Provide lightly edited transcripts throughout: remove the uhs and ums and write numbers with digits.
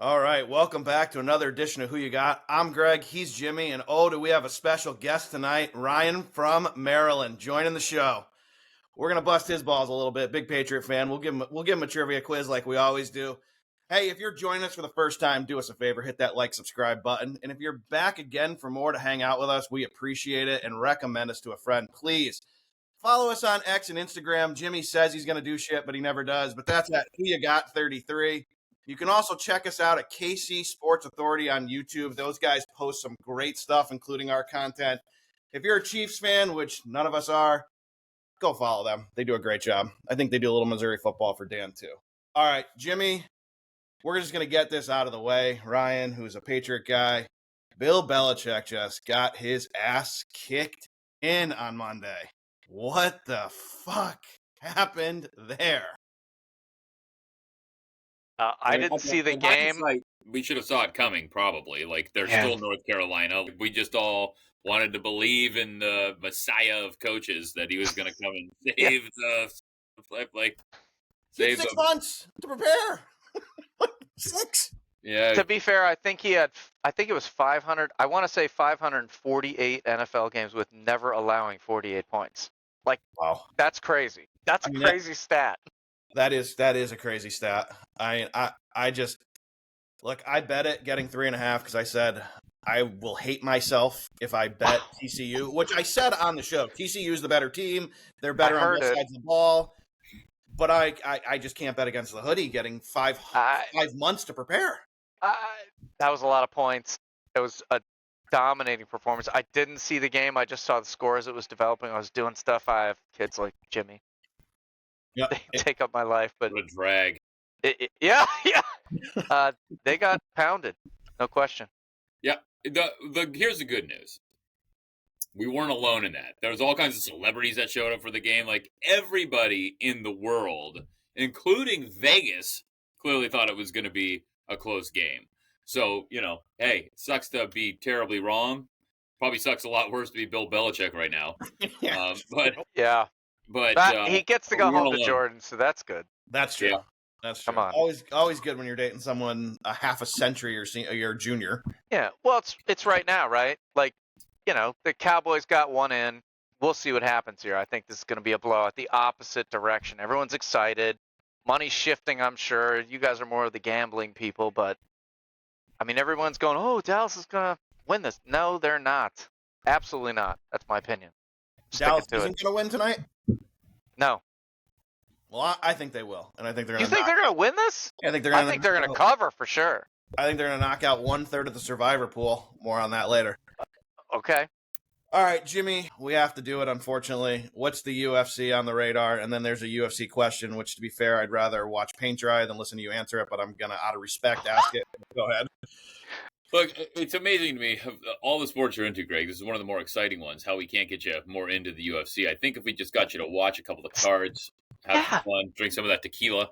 All right, welcome back to another edition of Who You Got. I'm Greg, he's Jimmy, and oh, do we have a special guest tonight, Ryan from Maryland, joining the show. We're gonna bust his balls a little bit. Big Patriot fan. We'll give him a trivia quiz like we always do. Hey, if you're joining us for the first time, do us a favor, hit that like, subscribe button. And if you're back again for more to hang out with us, we appreciate it and recommend us to a friend. Please follow us on X and Instagram. Jimmy says he's gonna do shit, but he never does. But that's at Who You Got 33. You can also check us out at KC Sports Authority on YouTube. Those guys post some great stuff, including our content. If you're a Chiefs fan, which none of us are, go follow them. They do a great job. I think they do a little Missouri football for Dan, too. All right, Jimmy, we're just going to get this out of the way. Ryan, who's a Patriot guy, Bill Belichick just got his ass kicked in on Monday. What the fuck happened there? I didn't see the game. We should have saw it coming, probably. Like, they're still North Carolina. We just all wanted to believe in the Messiah of coaches that he was going to come and save save 6 months to prepare. 6. Yeah. To be fair, I think it was 500. I want to say 548 NFL games with never allowing 48 points. Like, wow, that's crazy. That's a crazy stat. That is a crazy stat. I just look. I bet it getting 3.5 because I said I will hate myself if I bet TCU, which I said on the show. TCU is the better team. They're better on both sides of the ball. But I just can't bet against the hoodie getting 5 months to prepare. That was a lot of points. It was a dominating performance. I didn't see the game. I just saw the score as it was developing. I was doing stuff. I have kids like Jimmy. Yep. They take up my life, but what a drag. Yeah. They got pounded, no question. Yeah. Here's the good news. We weren't alone in that. There was all kinds of celebrities that showed up for the game. Like, everybody in the world, including Vegas, clearly thought it was going to be a close game. So, hey, it sucks to be terribly wrong. Probably sucks a lot worse to be Bill Belichick right now. But he gets to go home to Jordan, so that's good. That's true. Yeah. That's true. Come on. Always good when you're dating someone a half a century or your junior. Yeah. Well, it's right now, right? Like, the Cowboys got one in. We'll see what happens here. I think this is going to be a blowout, the opposite direction. Everyone's excited. Money's shifting, I'm sure. You guys are more of the gambling people, but I mean, everyone's going, "Oh, Dallas is going to win this." No, they're not. Absolutely not. That's my opinion. Dallas isn't going to win tonight? No. Well, I think they will, and I think they're going to. You think they're going to win this? Yeah, I think they're going to cover for sure. I think they're going to knock out 1/3 of the survivor pool. More on that later. Okay. All right, Jimmy, we have to do it, unfortunately. What's the UFC on the radar? And then there's a UFC question, which, to be fair, I'd rather watch paint dry than listen to you answer it, but I'm going to, out of respect, ask it. Go ahead. Look, it's amazing to me, all the sports you're into, Greg. This is one of the more exciting ones, how we can't get you more into the UFC. I think if we just got you to watch a couple of cards, have some fun, drink some of that tequila,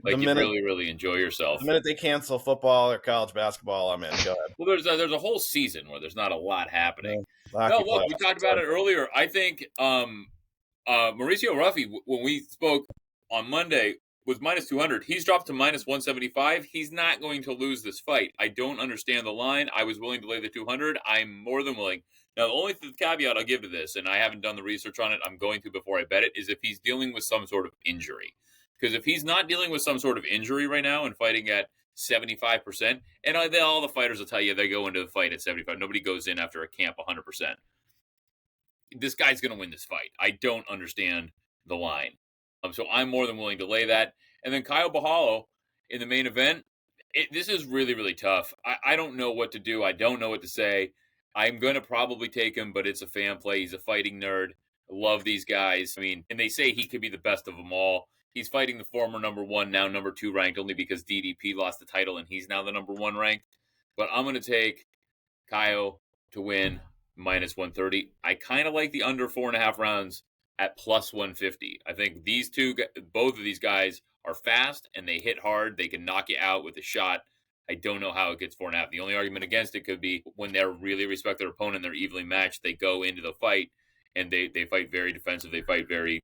you'd really, really enjoy yourself. The minute they cancel football or college basketball, I'm in. Go ahead. Well, there's a whole season where there's not a lot happening. No, look, we talked about it earlier. I think Mauricio Ruffy, when we spoke on Monday, was minus 200. He's dropped to minus 175. He's not going to lose this fight. I don't understand the line. I was willing to lay the 200. I'm more than willing. Now, the only caveat I'll give to this, and I haven't done the research on it, I'm going to before I bet it, is if he's dealing with some sort of injury. Because if he's not dealing with some sort of injury right now and fighting at 75%, and all the fighters will tell you they go into the fight at 75. Nobody goes in after a camp 100%. This guy's going to win this fight. I don't understand the line. So I'm more than willing to lay that. And then Kyle Bahalo in the main event, this is really, really tough. I don't know what to do. I don't know what to say. I'm going to probably take him, but it's a fan play. He's a fighting nerd. I love these guys. I mean, and they say he could be the best of them all. He's fighting the former number 1, now number 2 ranked, only because DDP lost the title and he's now the number 1 ranked. But I'm going to take Kyle to win minus 130. I kind of like the under 4.5 rounds at plus 150. I think both of these guys are fast and they hit hard. They can knock you out with a shot. I don't know how it gets 4.5. The only argument against it could be when they really respect their opponent, they're evenly matched, they go into the fight and they fight very defensive. They fight very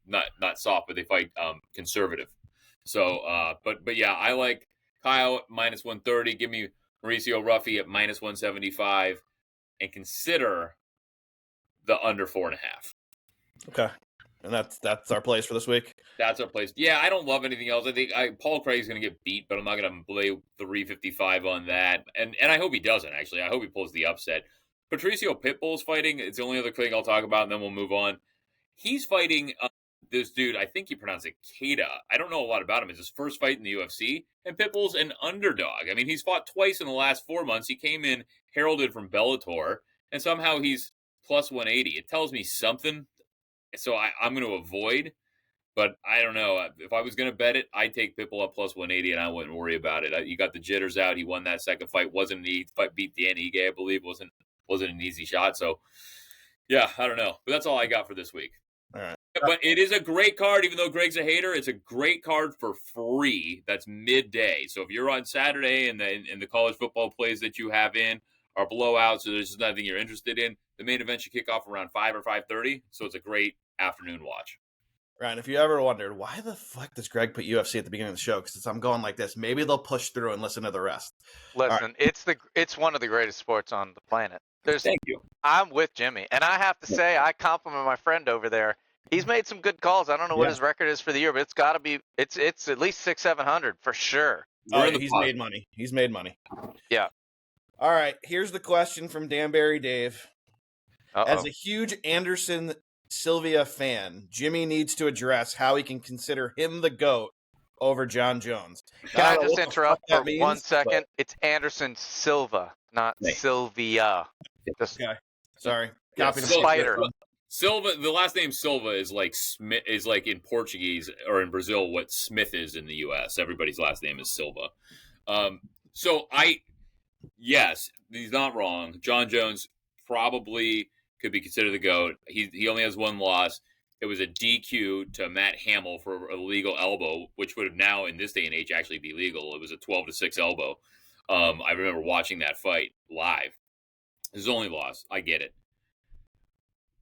not soft, but they fight conservative. So, but yeah, I like Kyle at -130. Give me Mauricio Ruffy at -175, and consider the under 4.5. Okay, and that's our place for this week. That's our place. Yeah, I don't love anything else. I think Paul Craig's going to get beat, but I'm not going to lay 355 on that. And I hope he doesn't, actually. I hope he pulls the upset. Patricio Pitbull's fighting. It's the only other thing I'll talk about, and then we'll move on. He's fighting this dude. I think you pronounce it Keita. I don't know a lot about him. It's his first fight in the UFC, and Pitbull's an underdog. I mean, he's fought twice in the last 4 months. He came in heralded from Bellator, and somehow he's plus 180. It tells me something, so I'm going to avoid. But I don't know. If I was going to bet it, I'd take Pitbull up plus 180, and I wouldn't worry about it. You got the jitters out. He won that second fight. Wasn't an easy fight. Beat Dan Ige, I believe. Wasn't an easy shot. So, yeah, I don't know. But that's all I got for this week. All right. But it is a great card, even though Greg's a hater. It's a great card for free. That's midday. So if you're on Saturday and the college football plays that you have in are blowouts, so there's nothing you're interested in, the main event should kick off around 5 or 5:30. So it's a great afternoon watch. Right, if you ever wondered, why the fuck does Greg put UFC at the beginning of the show? Because I'm going like this. Maybe they'll push through and listen to the rest. Listen, it's one of the greatest sports on the planet. Thank you. I'm with Jimmy, and I have to say, I compliment my friend over there. He's made some good calls. I don't know what his record is for the year, but it's got to be it's at least 600-700 for sure. He's made money. He's made money. Yeah. All right, here's the question from Danbury Dave. Uh-oh. As a huge Anderson Silva fan, Jimmy needs to address how he can consider him the GOAT over John Jones. Can I just interrupt for 1 second? It's Anderson Silva, not Sylvia. Okay. Sorry. Copy the spider. Silva, the last name Silva is like Smith, is like in Portuguese or in Brazil what Smith is in the U.S. Everybody's last name is Silva. Yes, he's not wrong. John Jones probably could be considered the GOAT. He only has one loss. It was a DQ to Matt Hamill for a legal elbow, which would have now in this day and age actually be legal. It was a 12-6 elbow. I remember watching that fight live. His only loss. I get it.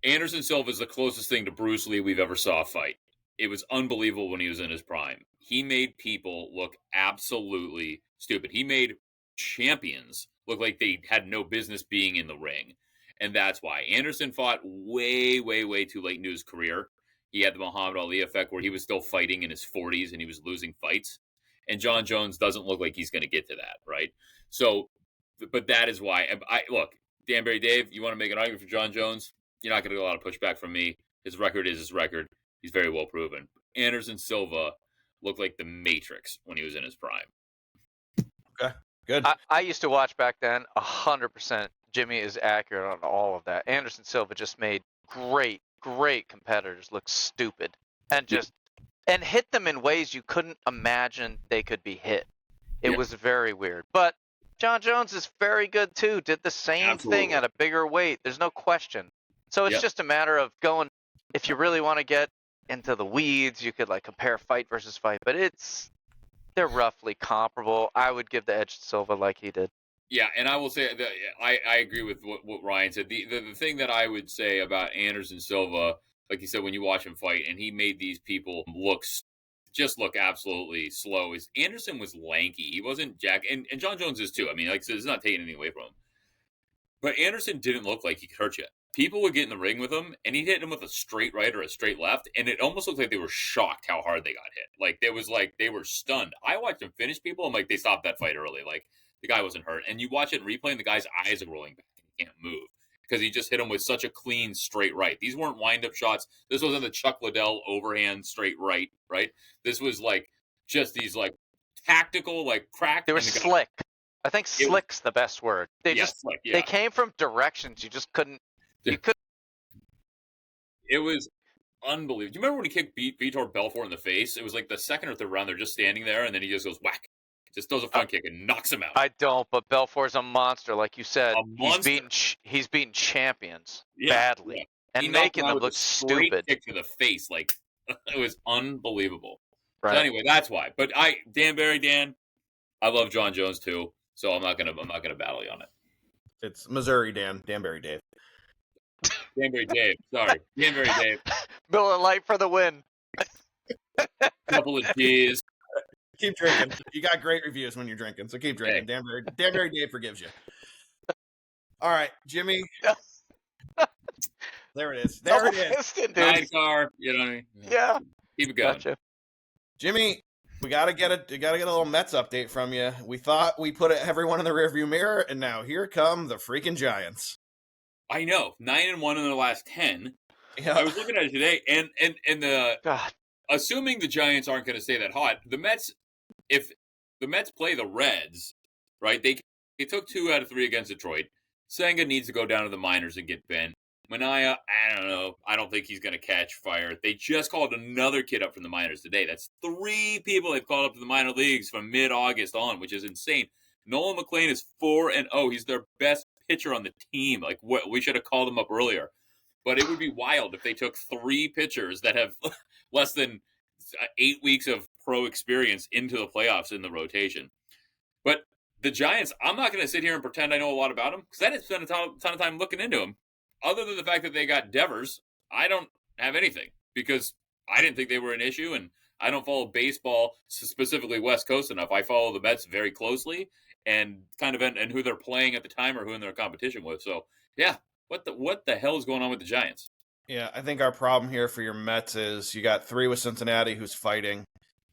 Anderson Silva is the closest thing to Bruce Lee we've ever saw fight. It was unbelievable when he was in his prime. He made people look absolutely stupid. He made champions look like they had no business being in the ring. And that's why. Anderson fought way, way, way too late into his career. He had the Muhammad Ali effect where he was still fighting in his 40s and he was losing fights. And John Jones doesn't look like he's going to get to that, right? So, but that is why. Look, Danbury Dave, you want to make an argument for John Jones? You're not going to get a lot of pushback from me. His record is his record. He's very well proven. Anderson Silva looked like the Matrix when he was in his prime. Okay, good. I used to watch back then. 100%. Jimmy is accurate on all of that. Anderson Silva just made great competitors look stupid and and hit them in ways you couldn't imagine they could be hit. It was very weird. But John Jones is very good too. Did the same thing at a bigger weight. There's no question. So it's just a matter of going. If you really want to get into the weeds, you could like compare fight versus fight, but they're roughly comparable. I would give the edge to Silva like he did. Yeah, and I will say that I agree with what Ryan said. The thing that I would say about Anderson Silva, like you said, when you watch him fight, and he made these people look absolutely slow, is Anderson was lanky. He wasn't jack, and John Jones is too. I mean, like I said, it's not taking anything away from him. But Anderson didn't look like he could hurt you. People would get in the ring with him, and he'd hit him with a straight right or a straight left, and it almost looked like they were shocked how hard they got hit. Like, they were stunned. I watched him finish people, and, like, they stopped that fight early. Like, the guy wasn't hurt. And you watch it in replay, and the guy's eyes are rolling back, and he can't move because he just hit him with such a clean straight right. These weren't wind-up shots. This wasn't the Chuck Liddell overhand straight right? This was, like, just these, like, tactical, like, crack. They were slick. I think slick's the best word. They they came from directions you just couldn't. You could. It was unbelievable. Do you remember when he kicked Vitor Belfort in the face? It was like the second or third round. They're just standing there, and then he just goes whack. Just throws a front kick and knocks him out. I don't, but Belfort's a monster, like you said. He's beaten champions badly and making them look stupid. Kick to the face, like it was unbelievable. Right. So anyway, that's why. But Dan, I love John Jones too, so I'm not gonna battle you on it. It's Missouri Danbury Dave. Danbury Dave. Sorry. Danbury Dave. Miller Lite for the win. Couple of G's. Keep drinking. You got great reviews when you're drinking, so keep drinking. Hey. Danbury Dave forgives you. All right, Jimmy. There it is. There it is. Sidecar, you know what I mean? Yeah. Keep it going. Gotcha. Jimmy, we gotta get a little Mets update from you. We thought we put everyone in the rearview mirror, and now here come the freaking Giants. I know, 9-1 in their last 10. Yeah. I was looking at it today, and the God. Assuming the Giants aren't going to stay that hot, the Mets, if the Mets play the Reds, right? They took 2 out of 3 against Detroit. Senga needs to go down to the minors and get bent. Manaea, I don't know. I don't think he's going to catch fire. They just called another kid up from the minors today. That's 3 people they've called up to the minor leagues from mid-August on, which is insane. Nolan McLean is 4-0. He's their best pitcher on the team. Like, what, we should have called him up earlier. But it would be wild if they took 3 pitchers that have less than 8 weeks of pro experience into the playoffs in the rotation. But the Giants, I'm not going to sit here and pretend I know a lot about them because I didn't spend a ton of time looking into them. Other than the fact that they got Devers, I don't have anything because I didn't think they were an issue, and I don't follow baseball, specifically West Coast, enough. I follow the Mets very closely and kind of and who they're playing at the time or who in their competition with. So, yeah, what the hell is going on with the Giants? Yeah, I think our problem here for your Mets is you got 3 with Cincinnati, who's fighting.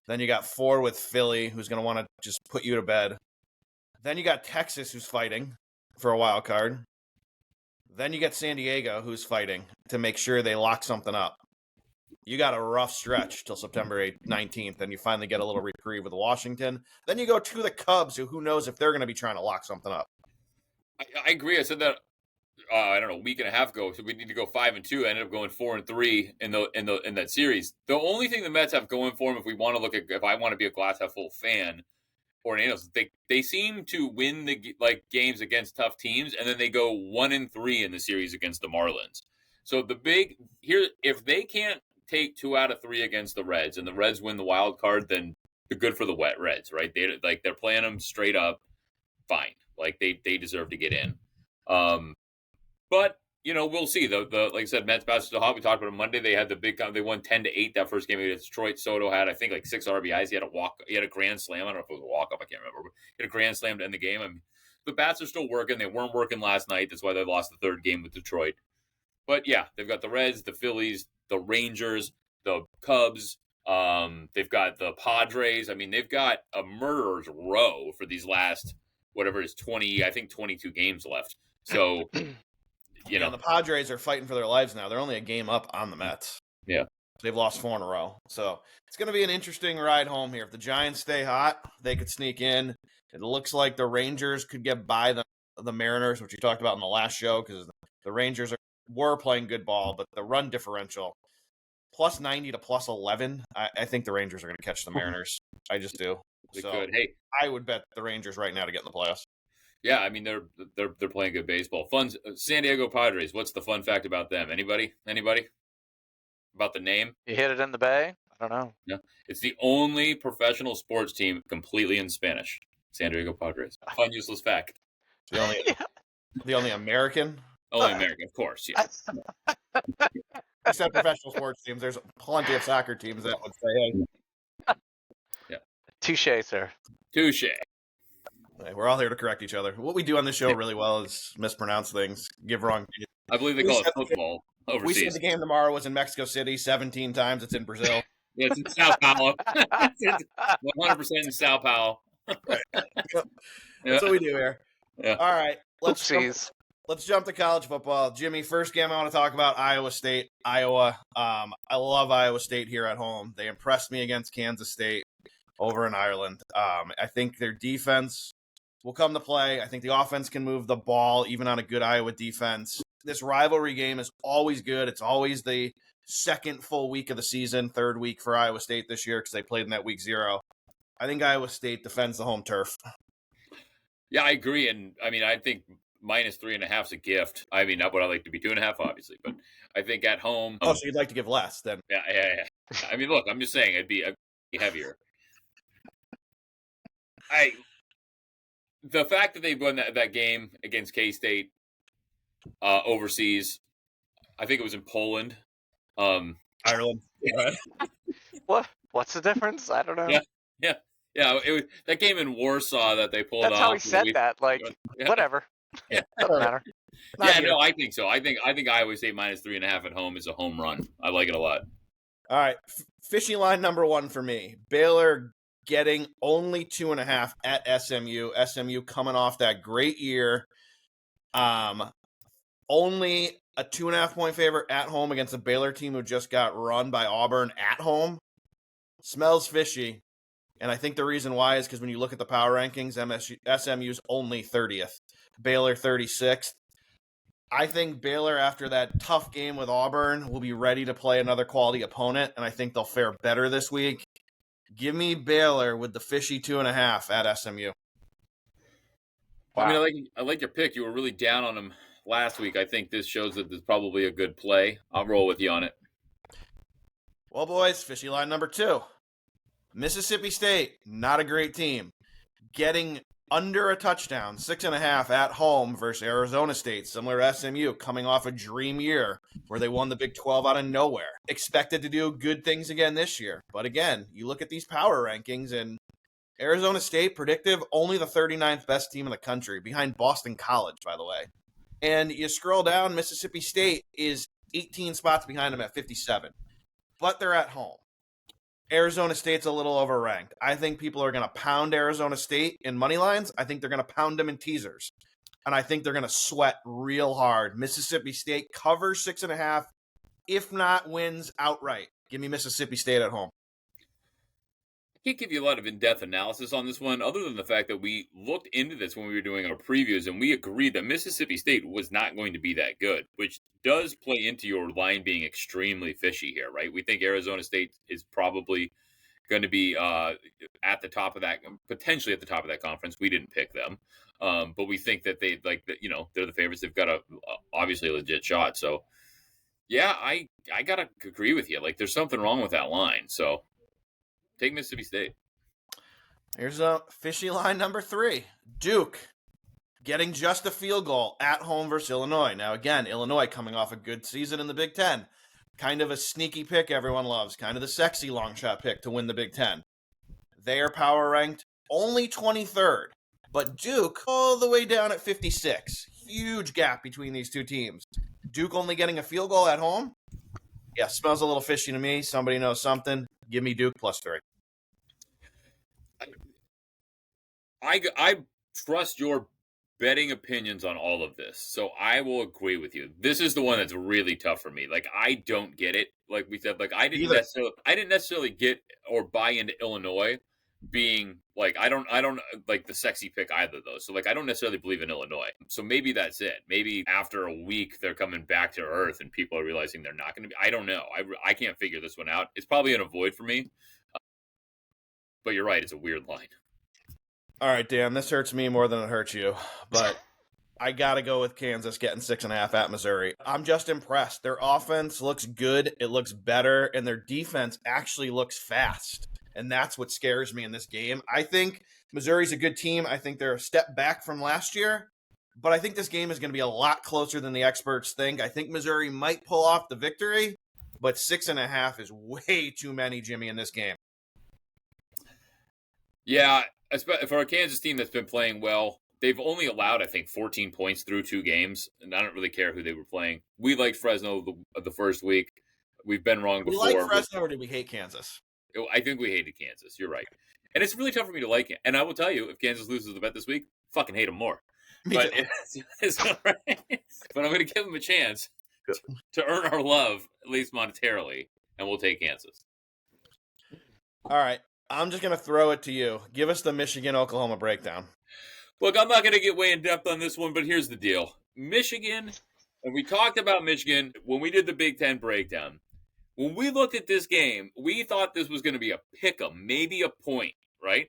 Then you got 4 with Philly, who's going to want to just put you to bed. Then you got Texas, who's fighting for a wild card. Then you get San Diego, who's fighting to make sure they lock something up. You got a rough stretch till September 19th, and you finally get a little reprieve with Washington. Then you go to the Cubs, who knows if they're going to be trying to lock something up. I agree. I said that, I don't know, a week and a half ago. So we need to go 5-2. I ended up going 4-3 in that series. The only thing the Mets have going for them, if I want to be a glass half full fan, or Angels, they seem to win the games against tough teams, and then they go 1-3 in the series against the Marlins. So the big here, if they can't take 2 out of 3 against the Reds, and the Reds win the wild card, then they're good for the wet Reds, right? They're playing them straight up, fine. Like they deserve to get in. But we'll see. The like I said, Mets basketball still hot. We talked about it Monday. They had they won 10-8 that first game against Detroit. Soto had, I think, like 6 RBIs. He had a grand slam. I don't know if it was a walk off. I can't remember. But he had a grand slam to end the game. I mean, the bats are still working. They weren't working last night. That's why they lost the 3rd game with Detroit. But yeah, they've got the Reds, the Phillies, the Rangers, the Cubs. They've got the Padres. I mean, they've got a murderer's row for these last whatever it is 22 games left. So. The Padres are fighting for their lives now. They're only a game up on the Mets. Yeah. They've lost 4 in a row. So it's going to be an interesting ride home here. If the Giants stay hot, they could sneak in. It looks like the Rangers could get by the Mariners, which we talked about in the last show, because the Rangers were playing good ball, but the run differential, plus 90 to plus 11, I think the Rangers are going to catch the Mariners. I just do. They could. Hey, I would bet the Rangers right now to get in the playoffs. Yeah, I mean they're playing good baseball. San Diego Padres. What's the fun fact about them? Anybody? About the name? You hit it in the Bay? I don't know. No, it's the only professional sports team completely in Spanish. San Diego Padres. Fun, useless fact. The only American. Only American, of course. Yeah. Except professional sports teams, there's plenty of soccer teams that would say, "Hey." Yeah. Touche, sir. Touche. We're all here to correct each other. What we do on this show really well is mispronounce things, give wrong. I believe they call it football overseas. We said the game tomorrow was in Mexico City 17 times. It's in Brazil. Yeah, it's in Sao Paulo. 100% in Sao Paulo. That's what we do here. Yeah. All right. Let's jump to college football. Jimmy, first game I want to talk about, Iowa State, Iowa. I love Iowa State here at home. They impressed me against Kansas State over in Ireland. I think their defense will come to play. I think the offense can move the ball, even on a good Iowa defense. This rivalry game is always good. It's always the second full week of the season, 3rd week for Iowa State this year because they played in that week 0. I think Iowa State defends the home turf. Yeah, I agree. And, I mean, I think minus 3.5 is a gift. I mean, not what I like to be 2.5, obviously. But I think at home. So you'd like to give less then? Yeah. I mean, look, I'm just saying it'd be heavier. The fact that they won that game against K-State overseas, I think it was in Poland. Ireland. What's the difference? I don't know. Yeah. Yeah, that game in Warsaw that they pulled off. That's how he said that. Like, whatever. Yeah. Doesn't matter. Yeah, no, I think so. I think Iowa State -3.5 at home is a home run. I like it a lot. All right, fishy line number 1 for me. Baylor getting only 2.5 at SMU. SMU coming off that great year. Only a 2.5 point favorite at home against a Baylor team who just got run by Auburn at home. Smells fishy. And I think the reason why is because when you look at the power rankings, SMU's only 30th, Baylor 36th. I think Baylor, after that tough game with Auburn, will be ready to play another quality opponent, and I think they'll fare better this week. Give me Baylor with the fishy 2.5 at SMU. Wow. I mean, I like your pick. You were really down on them last week. I think this shows that there's probably a good play. I'll roll with you on it. Well, boys, fishy line number 2. Mississippi State, not a great team. Getting under a touchdown, 6.5 at home versus Arizona State, similar to SMU, coming off a dream year where they won the Big 12 out of nowhere. Expected to do good things again this year. But again, you look at these power rankings, and Arizona State, predictive, only the 39th best team in the country, behind Boston College, by the way. And you scroll down, Mississippi State is 18 spots behind them at 57. But they're at home. Arizona State's a little overranked. I think people are going to pound Arizona State in money lines. I think they're going to pound them in teasers. And I think they're going to sweat real hard. Mississippi State covers 6.5, if not wins outright. Give me Mississippi State at home. I can't give you a lot of in-depth analysis on this one, other than the fact that we looked into this when we were doing our previews, and we agreed that Mississippi State was not going to be that good, which does play into your line being extremely fishy here, right? We think Arizona State is probably going to be at the top of that, potentially at the top of that conference. We didn't pick them, but we think that they're the favorites. They've got obviously a legit shot. So, yeah, I gotta agree with you. Like, there's something wrong with that line. So, take Mississippi State. Here's a fishy line number 3. Duke getting just a field goal at home versus Illinois. Now, again, Illinois coming off a good season in the Big Ten. Kind of a sneaky pick everyone loves. Kind of the sexy long shot pick to win the Big Ten. They are power ranked only 23rd. But Duke all the way down at 56. Huge gap between these two teams. Duke only getting a field goal at home? Yeah, smells a little fishy to me. Somebody knows something. Give me Duke +3. I trust your betting opinions on all of this, so I will agree with you. This is the one that's really tough for me. Like, I don't get it. Like we said, like I didn't necessarily get or buy into Illinois being like I don't like the sexy pick either of those. So like I don't necessarily believe in Illinois. So maybe that's it. Maybe after a week they're coming back to earth and people are realizing they're not going to be. I don't know. I can't figure this one out. It's probably an avoid for me. But you're right. It's a weird line. All right, Dan, this hurts me more than it hurts you, but I got to go with Kansas getting 6.5 at Missouri. I'm just impressed. Their offense looks good. It looks better, and their defense actually looks fast, and that's what scares me in this game. I think Missouri's a good team. I think they're a step back from last year, but I think this game is going to be a lot closer than the experts think. I think Missouri might pull off the victory, but 6.5 is way too many, Jimmy, in this game. Yeah, for a Kansas team that's been playing well, they've only allowed, I think, 14 points through 2 games, and I don't really care who they were playing. We liked Fresno the first week. We've been wrong before. We like Fresno, or did we hate Kansas? I think we hated Kansas. You're right. And it's really tough for me to like it. And I will tell you, if Kansas loses the bet this week, fucking hate them more. But it's all right. But I'm going to give them a chance to earn our love, at least monetarily, and we'll take Kansas. All right. I'm just going to throw it to you. Give us the Michigan-Oklahoma breakdown. Look, I'm not going to get way in depth on this one, but here's the deal. Michigan, and we talked about Michigan when we did the Big Ten breakdown. When we looked at this game, we thought this was going to be a pick-em, maybe a point, right?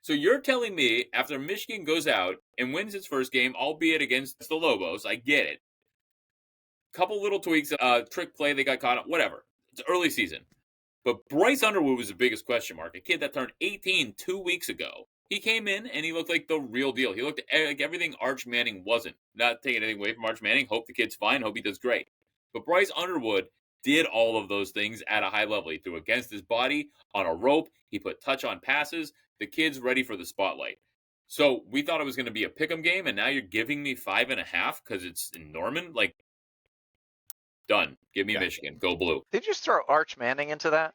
So you're telling me after Michigan goes out and wins its first game, albeit against the Lobos, I get it. Couple little tweaks, trick play, they got caught up, whatever. It's early season. But Bryce Underwood was the biggest question mark. A kid that turned 18 2 weeks ago. He came in and he looked like the real deal. He looked like everything Arch Manning wasn't. Not taking anything away from Arch Manning. Hope the kid's fine. Hope he does great. But Bryce Underwood did all of those things at a high level. He threw against his body on a rope. He put touch on passes. The kid's ready for the spotlight. So we thought it was going to be a pick'em game, and now you're giving me 5.5 because it's in Norman. Like, done. Give me Michigan. Go blue. Did you just throw Arch Manning into that?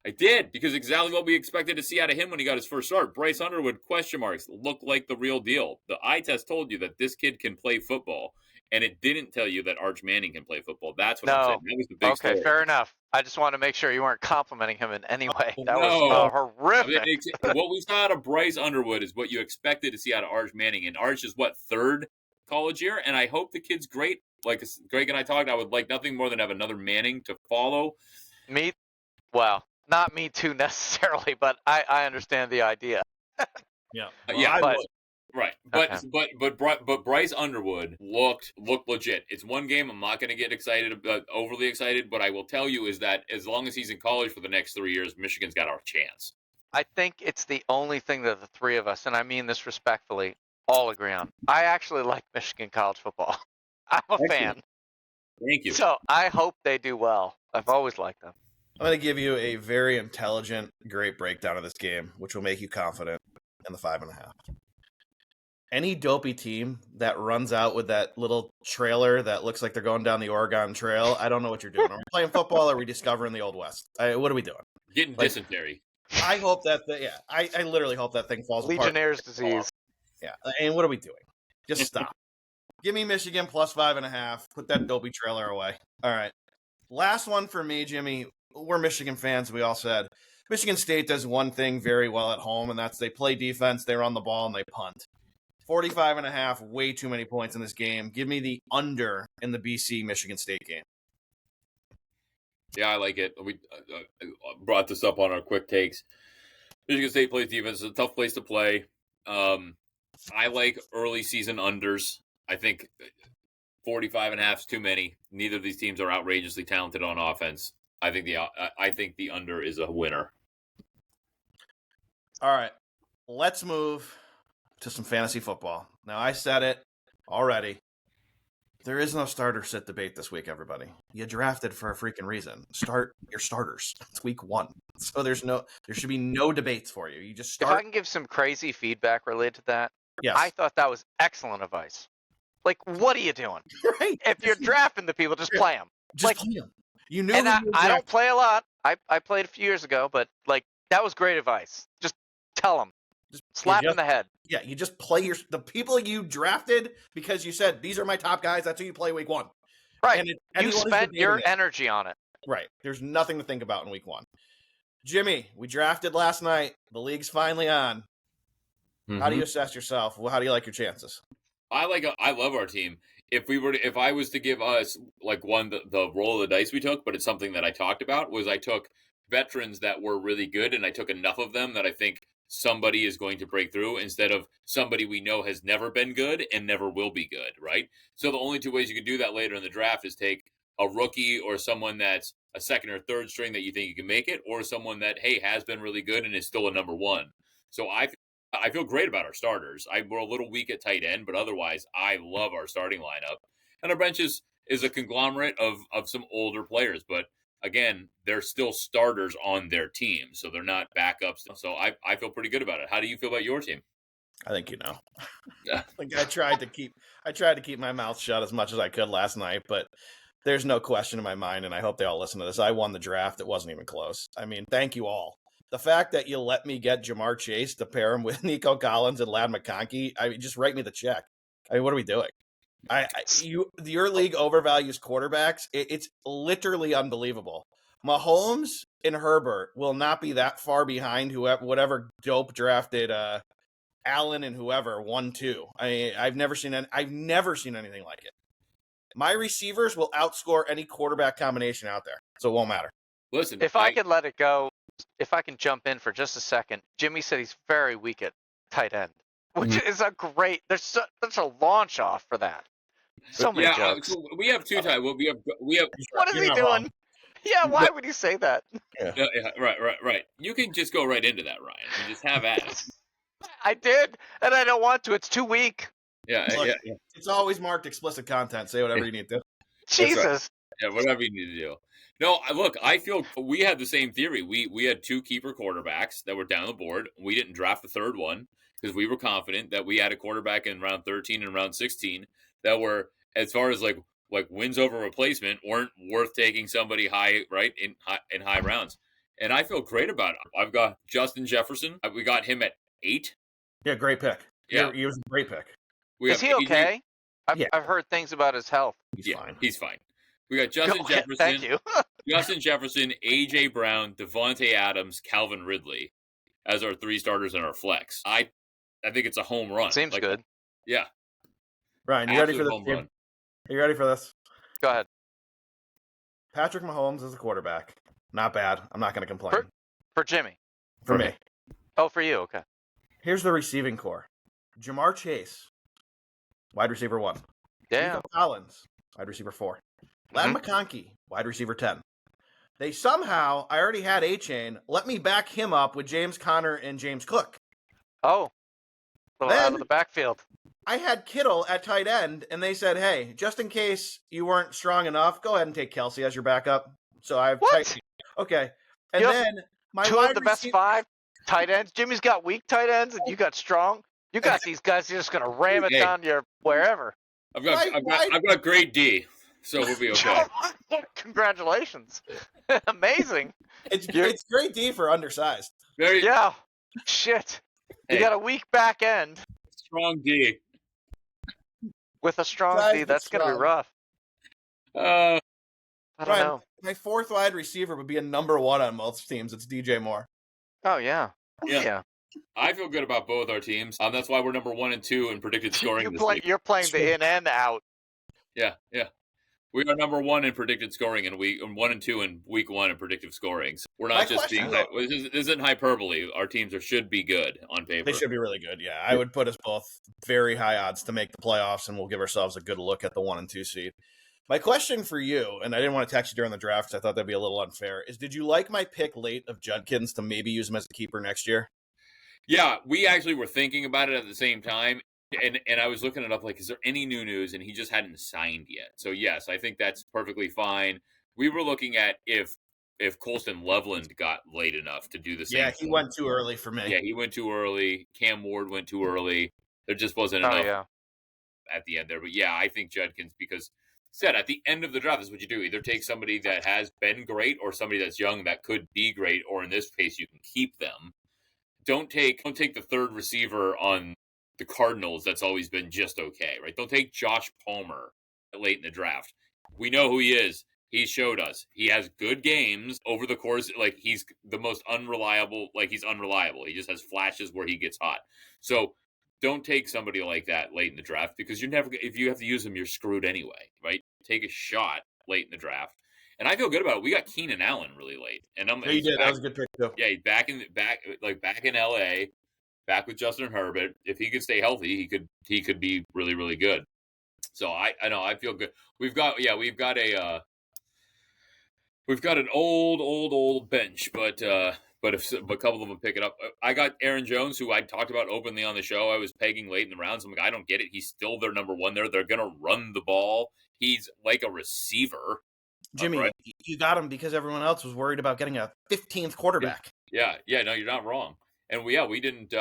I did, because exactly what we expected to see out of him when he got his first start. Bryce Underwood, question marks, looked like the real deal. The eye test told you that this kid can play football, and it didn't tell you that Arch Manning can play football. That's what I'm saying. That was the big story. Okay, fair enough. I just want to make sure you weren't complimenting him in any way. That was horrific. What we saw out of Bryce Underwood is what you expected to see out of Arch Manning, and Arch is third college year, and I hope the kid's great. Like Greg and I talked, I would like nothing more than have another Manning to follow. Not me too necessarily, but I understand the idea. Right. But Bryce Underwood looked legit. It's one game. I'm not going to get overly excited, but I will tell you is that as long as he's in college for the next 3 years, Michigan's got our chance. I think it's the only thing that the three of us, and I mean this respectfully, all agree on. I actually like Michigan college football. I'm a fan. Thank you. So I hope they do well. I've always liked them. I'm going to give you a very intelligent, great breakdown of this game, which will make you confident in the 5.5. Any dopey team that runs out with that little trailer that looks like they're going down the Oregon Trail, I don't know what you're doing. Are we playing football or are we discovering the Old West? What are we doing? Getting dysentery. I hope that, I literally hope that thing falls apart. Legionnaire's disease. Yeah, and what are we doing? Just stop. Give me Michigan plus 5.5. Put that dopey trailer away. All right. Last one for me, Jimmy. We're Michigan fans, we all said. Michigan State does one thing very well at home, and that's they play defense, they run the ball, and they punt. 45.5, way too many points in this game. Give me the under in the BC-Michigan State game. Yeah, I like it. We brought this up on our quick takes. Michigan State plays defense. It's a tough place to play. I like early season unders. I think 45.5 is too many. Neither of these teams are outrageously talented on offense. I think the under is a winner. All right, let's move to some fantasy football. Now, I said it already. There is no starter sit debate this week, everybody. You drafted for a freaking reason. Start your starters. It's week 1. So there should be no debates for you. You just start. If I can give some crazy feedback related to that, yes. I thought that was excellent advice. Like, what are you doing? Right. If you're drafting the people, just play them. Just play them. You knew. And I don't play a lot. I played a few years ago, but like that was great advice. Just tell them. Just slap in the head. Yeah, you just play the people you drafted because you said these are my top guys. That's who you play week 1. Right. And you spent your energy on it. Right. There's nothing to think about in week 1. Jimmy, we drafted last night. The league's finally on. Mm-hmm. How do you assess yourself? How do you like your chances? I love our team. If I was to give us like the roll of the dice we took, but it's something that I talked about, was I took veterans that were really good and I took enough of them that I think somebody is going to break through instead of somebody we know has never been good and never will be good, right? So the only two ways you can do that later in the draft is take a rookie or someone that's a second or third string that you think you can make it, or someone that, hey, has been really good and is still a number 1. So I feel great about our starters. We're a little weak at tight end, but otherwise I love our starting lineup. And our bench is a conglomerate of some older players, but again, they're still starters on their team, so they're not backups. So I feel pretty good about it. How do you feel about your team? I think you know. Like I tried to keep my mouth shut as much as I could last night, but there's no question in my mind, and I hope they all listen to this. I won the draft. It wasn't even close. I mean, thank you all. The fact that you let me get Jamar Chase to pair him with Nico Collins and Ladd McConkey, I mean, just write me the check. I mean, what are we doing? Your league overvalues quarterbacks. It's literally unbelievable. Mahomes and Herbert will not be that far behind whatever dope drafted Allen and whoever 1-2. I've never seen anything like it. My receivers will outscore any quarterback combination out there, so it won't matter. Listen, if I could let it go, if I can jump in for just a second, Jimmy said he's very weak at tight end, which is a great. There's such a launch off for that. So many jokes. So we have two tight. We have. What is he doing? Wrong. Yeah, why would you say that? Yeah. Right. You can just go right into that, Ryan, and just have at it. I did, and I don't want to. It's too weak. Yeah. It's always marked explicit content. Say whatever you need to. Jesus. Yeah, whatever you need to do. No, look, I feel we had the same theory. We had 2 keeper quarterbacks that were down the board. We didn't draft the third one because we were confident that we had a quarterback in round 13 and round 16 that were, as far as like wins over replacement, weren't worth taking somebody high, right, in high rounds. And I feel great about it. I've got Justin Jefferson. We got him at 8. Yeah, great pick. Yeah, he was a great pick. Is he okay? I've heard things about his health. He's fine. He's fine. We got Justin Jefferson. Thank you. Justin Jefferson, A.J. Brown, Devontae Adams, Calvin Ridley as our 3 starters in our flex. I think it's a home run. Seems good. Yeah. Ryan, you ready for this? Are you ready for this? Go ahead. Patrick Mahomes is the quarterback. Not bad. I'm not going to complain. For Jimmy? For me. Oh, for you. Okay. Here's the receiving core. Jamar Chase, wide receiver 1. Yeah. Nico Collins, wide receiver 4. Ladd McConkey, wide receiver 10. They somehow, I already had A-Chain, let me back him up with James Conner and James Cook. Oh. Out of the backfield. I had Kittle at tight end, and they said, hey, just in case you weren't strong enough, go ahead and take Kelsey as your backup. So I have okay. And then my 2 of the best 5 tight ends. Jimmy's got weak tight ends, and you got strong. You got these guys you're just going to ram it down your wherever. I've got great D. So we'll be okay. Congratulations. Amazing. It's great D for undersized. Yeah. Shit. You got a weak back end. Strong D. With a strong D, that's going to be rough. I don't know. My 4th wide receiver would be a number 1 on most teams. It's DJ Moore. Oh, yeah. Yeah. I feel good about both our teams. That's why we're number 1 and 2 in predicted scoring. You're playing the in and out. Yeah. We are number 1 in predicted scoring and 1 and 2 in week 1 in predictive scoring. So we're not just being. This isn't hyperbole. Our teams should be good on paper. They should be really good. Yeah, I would put us both very high odds to make the playoffs, and we'll give ourselves a good look at the 1 and 2 seed. My question for you, and I didn't want to text you during the draft because I thought that'd be a little unfair, is did you like my pick late of Judkins to maybe use him as a keeper next year? Yeah, we actually were thinking about it at the same time. And I was looking it up, like, is there any new news? And he just hadn't signed yet. So, yes, I think that's perfectly fine. We were looking at if Colston Loveland got late enough to do the same. Yeah, he went too early for me. Yeah, he went too early. Cam Ward went too early. There just wasn't enough at the end there. But, yeah, I think Judkins, because at the end of the draft is what you do. Either take somebody that has been great or somebody that's young that could be great, or in this case, you can keep them. Don't take the third receiver on the Cardinals that's always been just okay, right? Don't take Josh Palmer late in the draft. We know who he is. He showed us. He has good games over the course. Like, he's the most unreliable. Like, he's unreliable. He just has flashes where he gets hot. So don't take somebody like that late in the draft because you're never. If you have to use him, you're screwed anyway, right? Take a shot late in the draft. And I feel good about it. We got Keenan Allen really late, and he did. That was a good pick too. Yeah, he's back in LA. Back with Justin Herbert. If he could stay healthy, he could be really, really good. So I know I feel good. We've got an old bench, but if a couple of them pick it up, I got Aaron Jones, who I talked about openly on the show. I was pegging late in the rounds. I'm like, I don't get it. He's still their number 1 there. They're gonna run the ball. He's like a receiver. Jimmy, right? You got him because everyone else was worried about getting a 15th quarterback. Yeah. No, you're not wrong. And we only took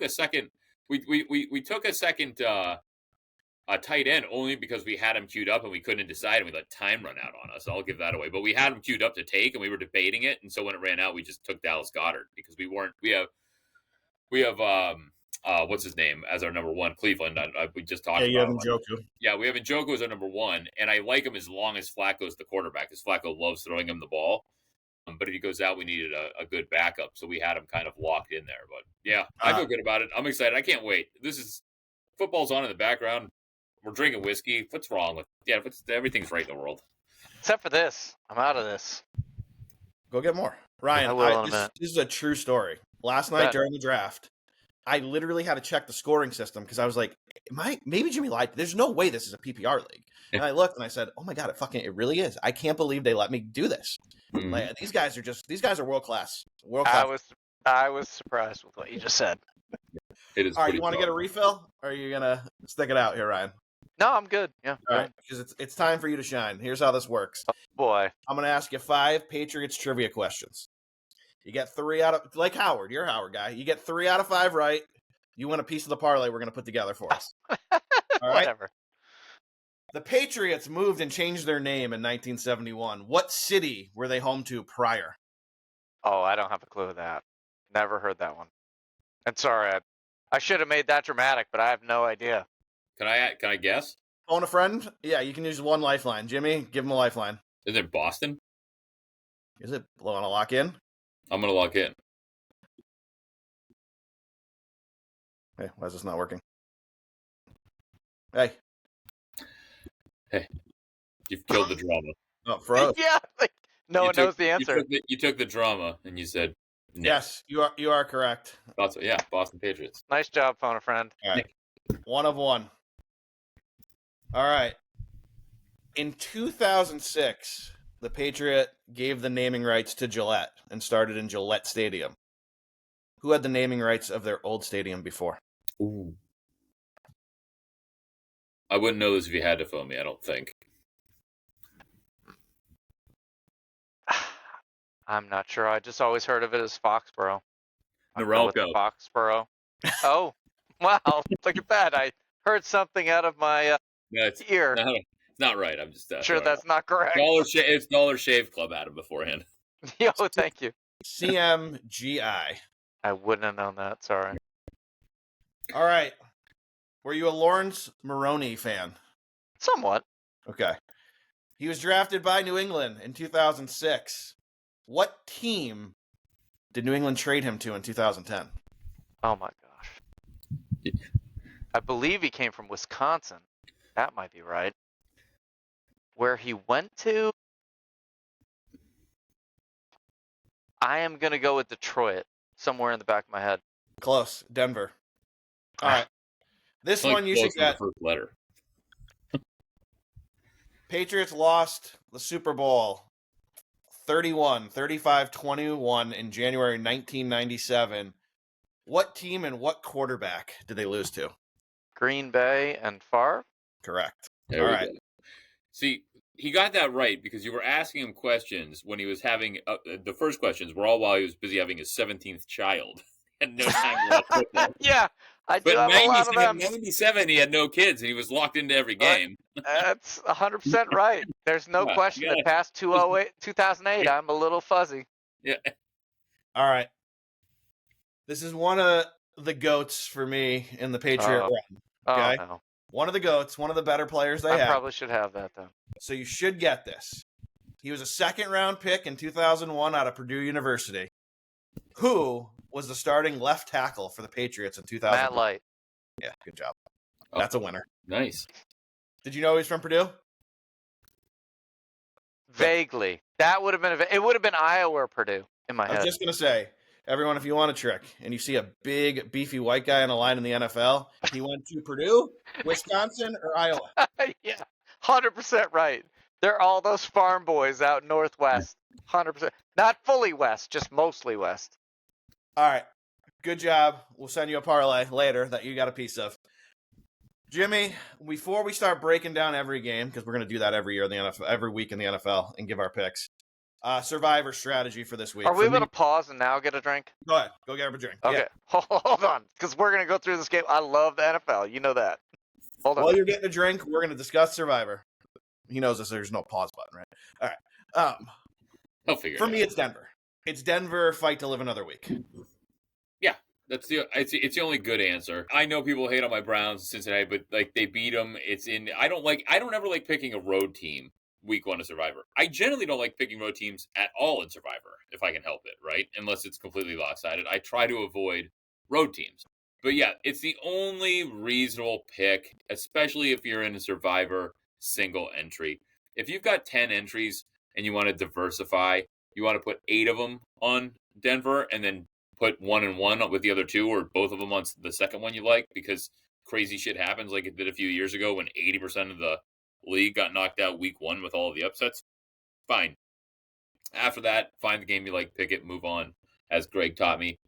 a second. We took a second tight end only because we had him queued up and we couldn't decide and we let time run out on us. I'll give that away. But we had him queued up to take and we were debating it. And so when it ran out, we just took Dallas Goedert because we have what's his name as our number 1, Cleveland. We just talked about. Yeah, you have Njoku. Yeah, we have Njoku as our number 1, and I like him as long as Flacco's the quarterback because Flacco loves throwing him the ball. But if he goes out, we needed a good backup, so we had him kind of locked in there. But yeah, I feel good about it. I'm excited. I can't wait. Football's on in the background. We're drinking whiskey. What's wrong with? Yeah, everything's right in the world. Except for this, I'm out of this. Go get more, Ryan. This is a true story. Last night during the draft, I literally had to check the scoring system because I was like, maybe Jimmy lied. There's no way this is a PPR league. And I looked and I said, oh my God, it really is. I can't believe they let me do this. Mm-hmm. Like, these guys are world class. I was surprised with what you just said. It is. All right, you want to get a refill or are you going to stick it out here, Ryan? No, I'm good. Yeah. All right, because it's time for you to shine. Here's how this works. Oh, boy. I'm going to ask you 5 Patriots trivia questions. You get 3 out of, like Howard, you're a Howard guy. You get 3 out of 5 right. You win a piece of the parlay we're going to put together for us. All right? Whatever. The Patriots moved and changed their name in 1971. What city were they home to prior? Oh, I don't have a clue of that. Never heard that one. And sorry, I should have made that dramatic, but I have no idea. Can I guess? Phone a friend? Yeah, you can use one lifeline. Jimmy, give him a lifeline. Is it Boston? Is it? Want to lock in? I'm going to lock in. Hey, why is this not working? Hey. You've killed the drama. Oh, froze. Yeah, like no one knows the answer. You took the drama and you said no. Yes, you are correct. Yeah, Boston Patriots. Nice job, phone a friend. All right. 1 of 1. All right. In 2006, the Patriot gave the naming rights to Gillette and started in Gillette Stadium. Who had the naming rights of their old stadium before? Ooh. I wouldn't know this if you had to phone me, I don't think. I'm not sure. I just always heard of it as Foxborough. Norelco. Foxborough. Oh, wow. Look at that. I heard something out of my ear. No, it's not right. I'm just sure that's not correct. It's Dollar Shave Club Adam beforehand. Yo, thank you. CMGI. I wouldn't have known that. Sorry. All right. Were you a Lawrence Maroney fan? Somewhat. Okay. He was drafted by New England in 2006. What team did New England trade him to in 2010? Oh, my gosh. I believe he came from Wisconsin. That might be right. Where he went to? I am going to go with Detroit. Somewhere in the back of my head. Close. Denver. All right. This one you should get. First letter. Patriots lost the Super Bowl 35-21 in January 1997. What team and what quarterback did they lose to? Green Bay and Favre? Correct. All right. Go. See, he got that right because you were asking him questions when he was having the first questions were all while he was busy having his 17th child. And no time to watch football. Yeah, I do have a lot of them. 97, he had no kids and he was locked into every game. That's 100% right. There's no question that past 2008, I'm a little fuzzy. Yeah. All right. This is one of the GOATs for me in the Patriot run. Okay. Oh, no. One of the GOATs, one of the better players they have. I probably should have that, though. So you should get this. He was a second-round pick in 2001 out of Purdue University. Who was the starting left tackle for the Patriots in 2000? Matt Light. Yeah, good job. That's a winner. Nice. Did you know he's from Purdue? Vaguely. That would have been it would have been Iowa or Purdue in my head. I was just going to say, everyone, if you want a trick and you see a big, beefy white guy on a line in the NFL, he went to Purdue, Wisconsin, or Iowa. Yeah, 100% right. They're all those farm boys out northwest. 100%. Not fully west, just mostly west. All right. Good job. We'll send you a parlay later that you got a piece of. Jimmy, before we start breaking down every game, because we're going to do that every year in the NFL, every week in the NFL, and give our picks. Survivor strategy for this week. Are we going to pause and now get a drink? Go ahead. Go get a drink. Okay. Yeah. Hold on, because we're going to go through this game. I love the NFL. You know that. Hold on. While you're getting a drink, we're going to discuss Survivor. He knows this. There's no pause button, right? All right. He'll figure for it me, out. it's Denver. It's Denver. Fight to live another week. Yeah. It's the only good answer. I know people hate on my Browns, Cincinnati, but like they beat them. I don't ever like picking a road team week 1 of Survivor. I generally don't like picking road teams at all in Survivor if I can help it, right? Unless it's completely lopsided. I try to avoid road teams. But yeah, it's the only reasonable pick, especially if you're in a Survivor single entry. If you've got 10 entries and you want to diversify, you want to put 8 of them on Denver and then put 1 and 1 with the other 2 or both of them on the second one you like because crazy shit happens like it did a few years ago when 80% of the league got knocked out week 1 with all of the upsets. Fine. After that, find the game you like, pick it, move on, as Greg taught me.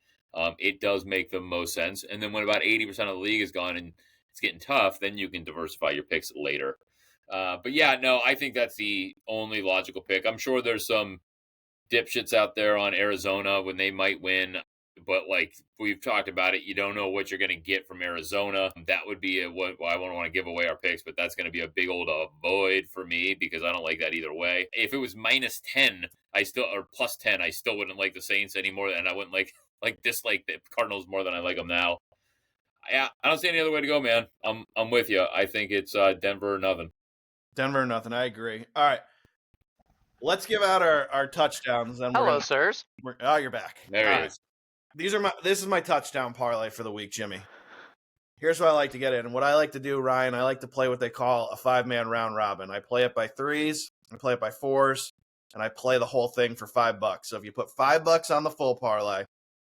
It does make the most sense. And then when about 80% of the league is gone and it's getting tough, then you can diversify your picks later. But yeah, no, I think that's the only logical pick. I'm sure there's some dipshits out there on Arizona when they might win, but like we've talked about it, you don't know what you're going to get from Arizona. That would be what I wouldn't want to give away our picks, but that's going to be a big old avoid for me because I don't like that either way. If it was -10, or +10, I still wouldn't like the Saints anymore, and I wouldn't dislike the Cardinals more than I like them now. Yeah, I don't see any other way to go, man. I'm with you. I think it's Denver or nothing. Denver or nothing. I agree. All right. Let's give out our touchdowns. Then Hello, sirs. Oh, you're back. There he is. This is my touchdown parlay for the week, Jimmy. Here's what I like to get in. What I like to do, Ryan, I like to play what they call a 5-man round robin. I play it by threes, I play it by fours, and I play the whole thing for $5. So if you put $5 on the full parlay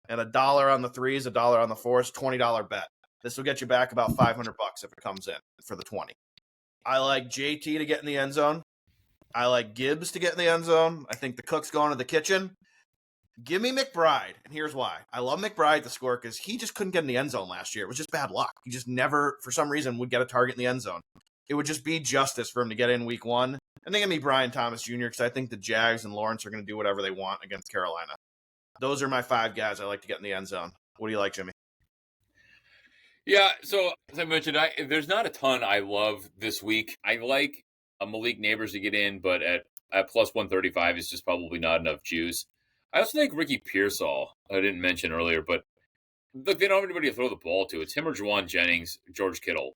and $1 on the threes, $1 on the fours, $20 bet. This will get you back about $500 if it comes in for the 20. I like JT to get in the end zone. I like Gibbs to get in the end zone. I think the cook's going to the kitchen. Give me McBride, and here's why. I love McBride to score because he just couldn't get in the end zone last year. It was just bad luck. He just never, for some reason, would get a target in the end zone. It would just be justice for him to get in week 1. And then give me Brian Thomas Jr. because I think the Jags and Lawrence are going to do whatever they want against Carolina. Those are my 5 guys I like to get in the end zone. What do you like, Jimmy? Yeah, so as I mentioned, there's not a ton I love this week. I like Malik Neighbors to get in, but at plus 135 is just probably not enough juice. I also think Ricky Pearsall, I didn't mention earlier, but look, they don't have anybody to throw the ball to. It's him or Juwan Jennings, George Kittle.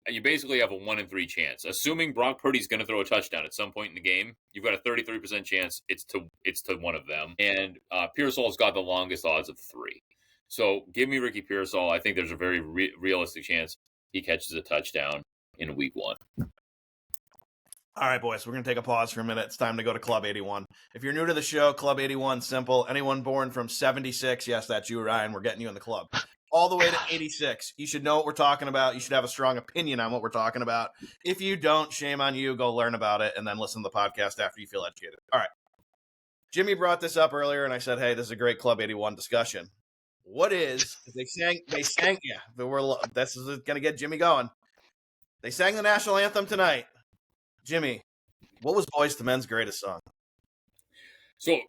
And you basically have a 1 in 3 chance. Assuming Brock Purdy's going to throw a touchdown at some point in the game, you've got a 33% chance it's to one of them. And Pearsall's got the longest odds of 3. So give me Ricky Pearsall. I think there's a very realistic chance he catches a touchdown in week 1. All right, boys, we're going to take a pause for a minute. It's time to go to Club 81. If you're new to the show, Club 81, simple. Anyone born from 76, yes, that's you, Ryan. We're getting you in the club. All the way to 86. You should know what we're talking about. You should have a strong opinion on what we're talking about. If you don't, shame on you. Go learn about it and then listen to the podcast after you feel educated. All right. Jimmy brought this up earlier, and I said, hey, this is a great Club 81 discussion. What is, they sang, yeah, this is going to get Jimmy going. They sang the national anthem tonight. Jimmy, what was Boyz II Men's greatest song? So,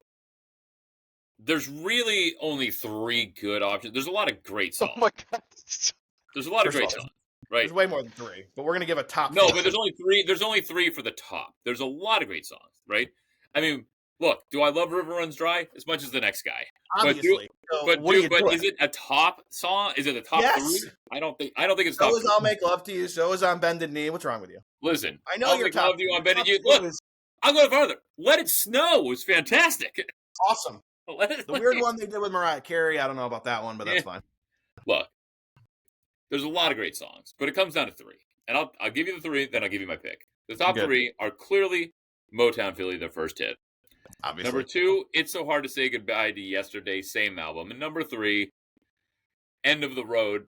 there's really only 3 good options. There's a lot of great songs. Oh my God. There's a lot of great songs, right? There's way more than 3, but we're going to give a top. No, but there's only 3. There's only 3 for the top. There's a lot of great songs, right? I mean, look, do I love River Runs Dry as much as the next guy? Obviously. But is it a top song? Is it a top 3? I don't think it's top. So is I'll Make Love to You. So is On Bended Knee. What's wrong with you? Listen, I know you're top. Love you on Bended Knee. Look, I'll go farther. Let It Snow was fantastic. Awesome. The weird one they did with Mariah Carey. I don't know about that one, but that's fine. Look, there's a lot of great songs, but it comes down to 3. And I'll give you the 3, then I'll give you my pick. The top 3 are clearly Motown Philly, their first hit. Obviously. Number 2, It's So Hard to Say Goodbye to Yesterday, same album. And number 3, End of the Road,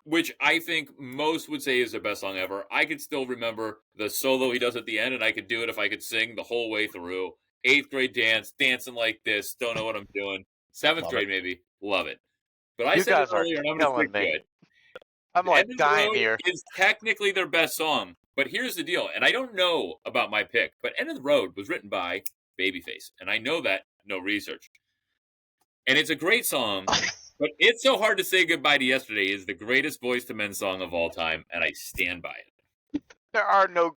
which I think most would say is the best song ever. I could still remember the solo he does at the end, and I could do it if I could sing the whole way through. 8th grade dance, dancing like this, don't know what I'm doing. 7th grade maybe, love it. But I said it earlier, and I'm going to stick to it. I'm like dying here. Is technically their best song, but here's the deal, and I don't know about my pick, but End of the Road was written by Babyface, and I know that, no research. And it's a great song, but It's So Hard to Say Goodbye to Yesterday is the greatest Boyz II Men song of all time, and I stand by it. There are no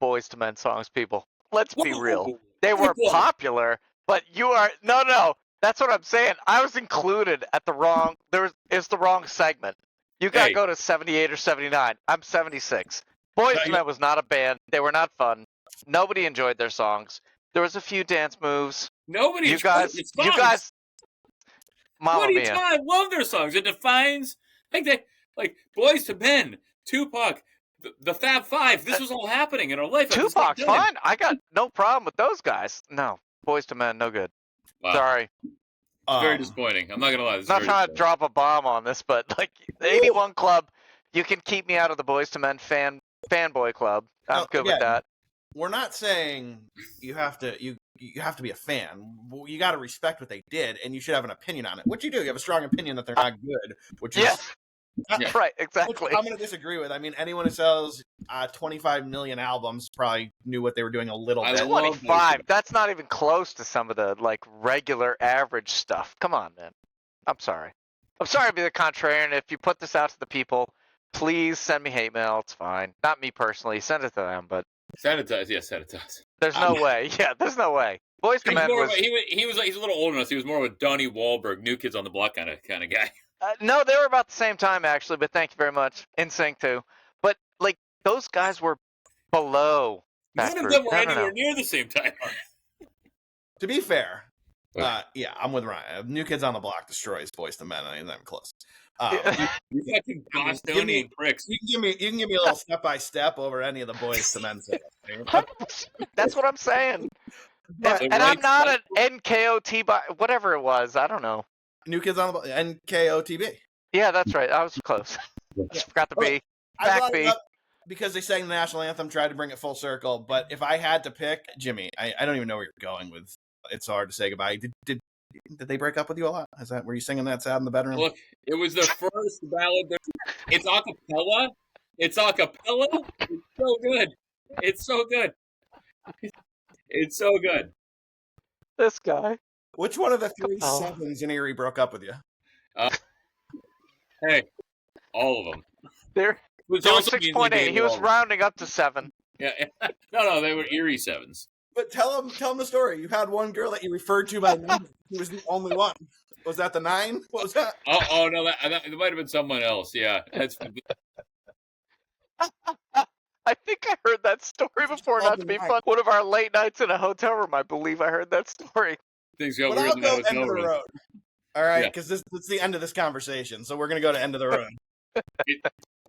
Boyz II Men songs, people. Let's be real. They were popular, but you are no. That's what I'm saying. I was included at the wrong. It's the wrong segment. You got to go to 78 or 79. I'm 76. Boyz II Men was not a band. They were not fun. Nobody enjoyed their songs. There was a few dance moves. Nobody. You guys. What do you talking? I love their songs. It defines like Boyz II Men, Tupac, the Fab Five. This was all happening in our life. Tupac's fine. I got no problem with those guys. No, Boyz II Men, no good. Wow. Sorry. It's very disappointing. I'm not gonna lie. Not trying to drop a bomb on this, but like the 81 Club, you can keep me out of the Boyz II Men fanboy club. I'm good with that. We're not saying you have to be a fan. You got to respect what they did, and you should have an opinion on it. What you do, you have a strong opinion that they're not good, which is Right, exactly. Which I'm going to disagree with. I mean, anyone who sells 25 million albums probably knew what they were doing a little bit. 25. That's not even close to some of the like regular average stuff. Come on, man. I'm sorry to be the contrarian. If you put this out to the people, please send me hate mail. It's fine. Not me personally. Send it to them, but send it to us. Yeah, send it to us. There's no way. Yeah, there's no way. Boys to Men was he's a little older than us. He was more of a Donnie Wahlberg, New Kids on the Block kind of guy. No, they were about the same time actually, but thank you very much. NSYNC too. But like those guys were below that None of group. them were anywhere near the same time. To be fair, yeah, I'm with Ryan. New Kids on the Block destroys Boys to Men. I ain't even close. You fucking Bostonian pricks. You can give me a little step by step over any of the Boys to Men singles. That's what I'm saying. And I'm not an NKOT, whatever it was. I don't know. New Kids on the Block, NKOTB. Yeah, that's right. I was close. I forgot the B. Back B. Because they sang the national anthem, tried to bring it full circle. But if I had to pick, Jimmy, I don't even know where you're going with. It's hard to say goodbye. Did they break up with you a lot? Were you singing that sad in the bedroom? Look, it was the first ballad. It's a cappella. It's so good. It's so good. It's so good. This guy. Which one of the 3 sevens in Erie broke up with you? Hey, all of them. There was 6.8. He was rounding up to 7. Yeah. No, they were Erie 7s. But tell him the story. You had one girl that you referred to by name. Who was the only one. Was that the 9? What was that? Oh no, that might have been someone else. Yeah, that's. I think I heard that story before. Not to be fun. One of our late nights in a hotel room, I believe I heard that story. Things go weird. I'll go end of the road. All right, because it's the end of this conversation, so we're gonna go to end of the road.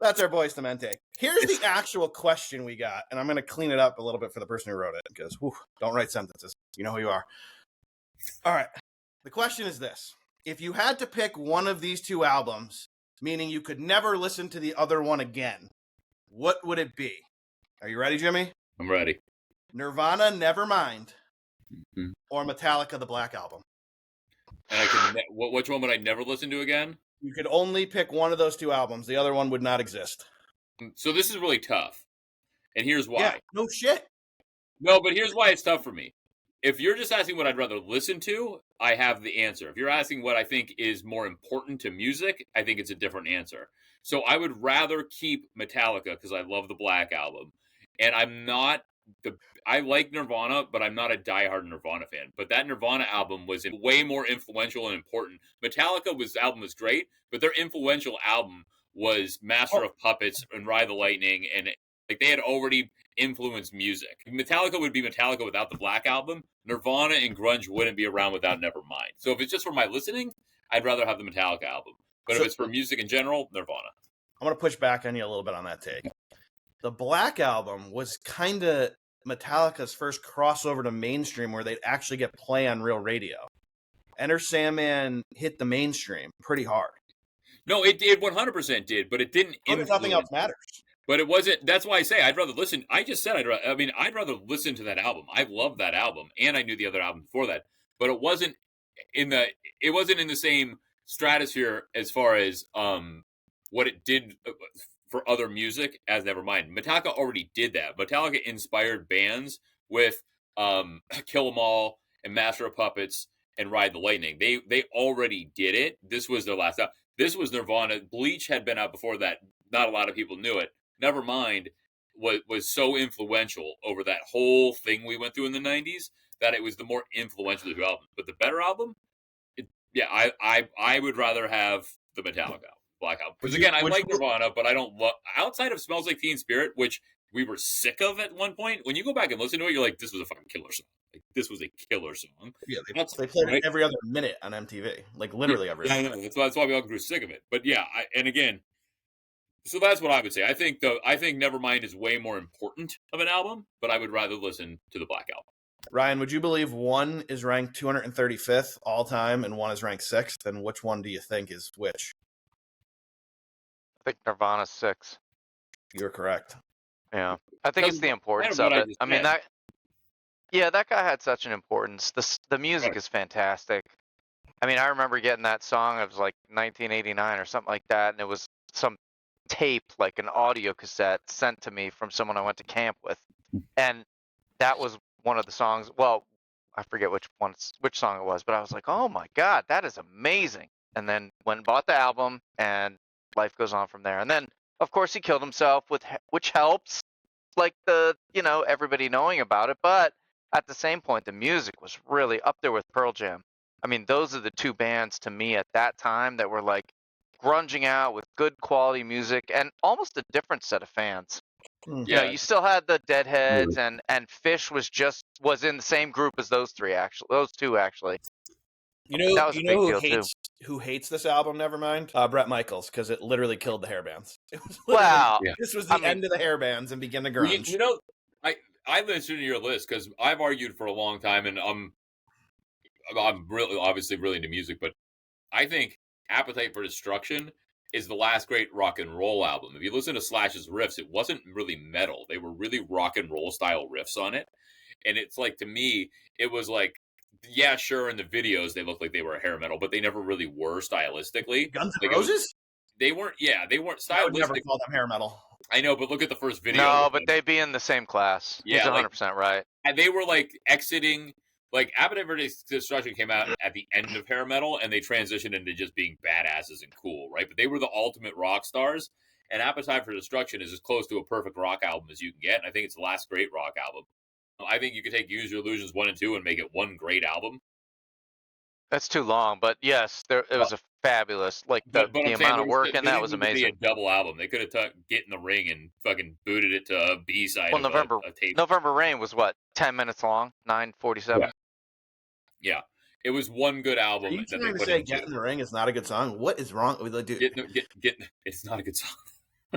That's our Boys to Men take. Here's the actual question we got, and I'm going to clean it up a little bit for the person who wrote it, because don't write sentences. You know who you are. All right. The question is this. If you had to pick one of these 2 albums, meaning you could never listen to the other one again, what would it be? Are you ready, Jimmy? I'm ready. Nirvana, Nevermind, or Metallica, The Black Album? And I could which one would I never listen to again? You could only pick one of those 2 albums. The other one would not exist. So this is really tough. And here's why. Yeah, no shit. No, but here's why it's tough for me. If you're just asking what I'd rather listen to, I have the answer. If you're asking what I think is more important to music, I think it's a different answer. So I would rather keep Metallica because I love the Black Album. And I like Nirvana, but I'm not a diehard Nirvana fan. But that Nirvana album was way more influential and important. Metallica's album was great, but their influential album was Master of Puppets and Ride the Lightning, and like they had already influenced music. Metallica would be Metallica without the Black Album. Nirvana and grunge wouldn't be around without Nevermind. So if it's just for my listening, I'd rather have the Metallica album. But if it's for music in general, Nirvana. I'm going to push back on you a little bit on that take. The Black Album was kind of Metallica's first crossover to mainstream where they'd actually get play on real radio. Enter Sandman hit the mainstream pretty hard. No, it 100% did, but it didn't influence. Nothing else matters. But it wasn't. That's why I say I'd rather listen. I just said I'd rather listen to that album. I love that album, and I knew the other album before that. But it wasn't in the same stratosphere as far as what it did for other music as Nevermind. Metallica already did that. Metallica inspired bands with Kill 'Em All and Master of Puppets and Ride the Lightning. They already did it. This was their last album. This was Nirvana. Bleach had been out before that. Not a lot of people knew it. Nevermind was so influential over that whole thing we went through in the 90s that it was the more influential of the album. But the better album, I would rather have the Metallica Black Album. Because again, I like Nirvana, but I don't love, outside of Smells Like Teen Spirit, which we were sick of at one point, when you go back and listen to it, you're like, this was a fucking killer song. Like, this was a killer song. Yeah, they played it every other minute on MTV. Like, literally every minute. I know. That's why we all grew sick of it. But yeah, and again, so that's what I would say. I think Nevermind is way more important of an album, but I would rather listen to the Black Album. Ryan, would you believe one is ranked 235th all time and one is ranked 6th? And which one do you think is which? I think Nirvana's 6. You're correct. Yeah, I think it's the importance of it. I mean, that guy had such an importance. The music is fantastic. I mean, I remember getting that song. It was like 1989 or something like that, and it was some tape, like an audio cassette, sent to me from someone I went to camp with, and that was one of the songs. Well, I forget which song it was, but I was like, oh my God, that is amazing. And then went and bought the album, and life goes on from there. And then, of course, he killed himself, which helps, like everybody knowing about it. But at the same point, the music was really up there with Pearl Jam. I mean, those are the two bands to me at that time that were like grunging out with good quality music and almost a different set of fans. Yeah. You still had the Deadheads, and Fish was in the same group as those two actually. That was a big deal too. Who hates this album? Nevermind, Bret Michaels, because it literally killed the hair bands. It was this was the end of the hair bands and begin the grunge. I listened to your list because I've argued for a long time, and I'm really obviously really into music, but I think Appetite for Destruction is the last great rock and roll album. If you listen to Slash's riffs, it wasn't really metal. They were really rock and roll style riffs on it. And it's like, to me, it was like, yeah, sure, in the videos they looked like they were hair metal, but they never really were stylistically. Guns N' Roses? They weren't stylistic. I would never call them hair metal. I know, but look at the first video. No, but they'd be in the same class. Yeah, he's 100% right. And they were like exiting. Like, Appetite for Destruction came out at the end of hair metal, and they transitioned into just being badasses and cool, right? But they were the ultimate rock stars, and Appetite for Destruction is as close to a perfect rock album as you can get, and I think it's the last great rock album. I think you could take Use Your Illusions 1 and 2 and make it one great album. That's too long, but yes, it was a fabulous, the amount of work in that was amazing. A double album. They could have Get in the Ring and fucking booted it to a B-side. Well, November Rain was what, 10 minutes long, 9:47. Yeah, it was one good album. Are you trying to say Get in the Ring is not a good song? What is wrong with the dude? It's not a good song.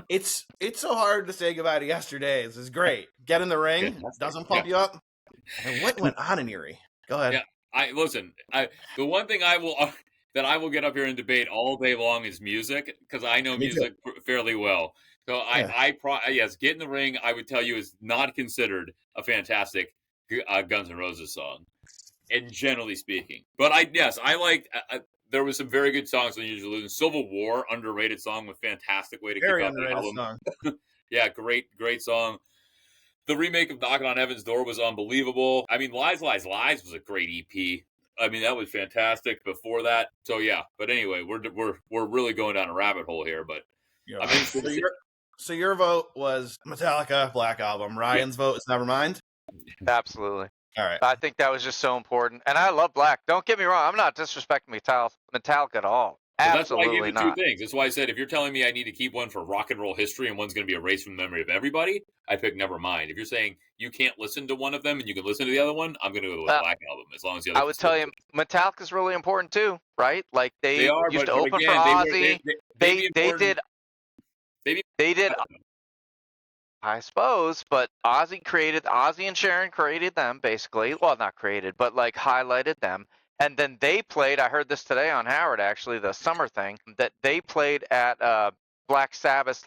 It's so hard to say goodbye to yesterdays. It's great. Get in the Ring doesn't pump you up. And what went on in Erie? Go ahead. Yeah, the one thing I will get up here and debate all day long is music, because I know music fairly well. So yes, Get in the Ring, I would tell you, is not considered a fantastic Guns N' Roses song, and generally speaking. But I liked. There was some very good songs on Use Your Illusions. Civil War, underrated song with fantastic way to very keep up the album. Song. Yeah, great song. The remake of Knocking on Heaven's Door was unbelievable. I mean, Lies, Lies, Lies was a great EP. I mean, that was fantastic before that. So yeah, but anyway, we're really going down a rabbit hole here. But so your vote was Metallica, Black Album. Ryan's vote is Nevermind. Absolutely. All right. I think that was just so important, and I love Black. Don't get me wrong; I'm not disrespecting Metallica at all. Absolutely not. That's why I gave the two things. That's why I said, if you're telling me I need to keep one for rock and roll history and one's going to be erased from the memory of everybody, I pick Nevermind. If you're saying you can't listen to one of them and you can listen to the other one, I'm going to go with Black Album, as long as the other. I would tell you, Metallica's really important too, right? Like they used to open for Ozzy. They did. I suppose, but Ozzy and Sharon created them, basically. Well, not created, but highlighted them. And then they played, I heard this today on Howard, actually, the summer thing, that they played at Black Sabbath's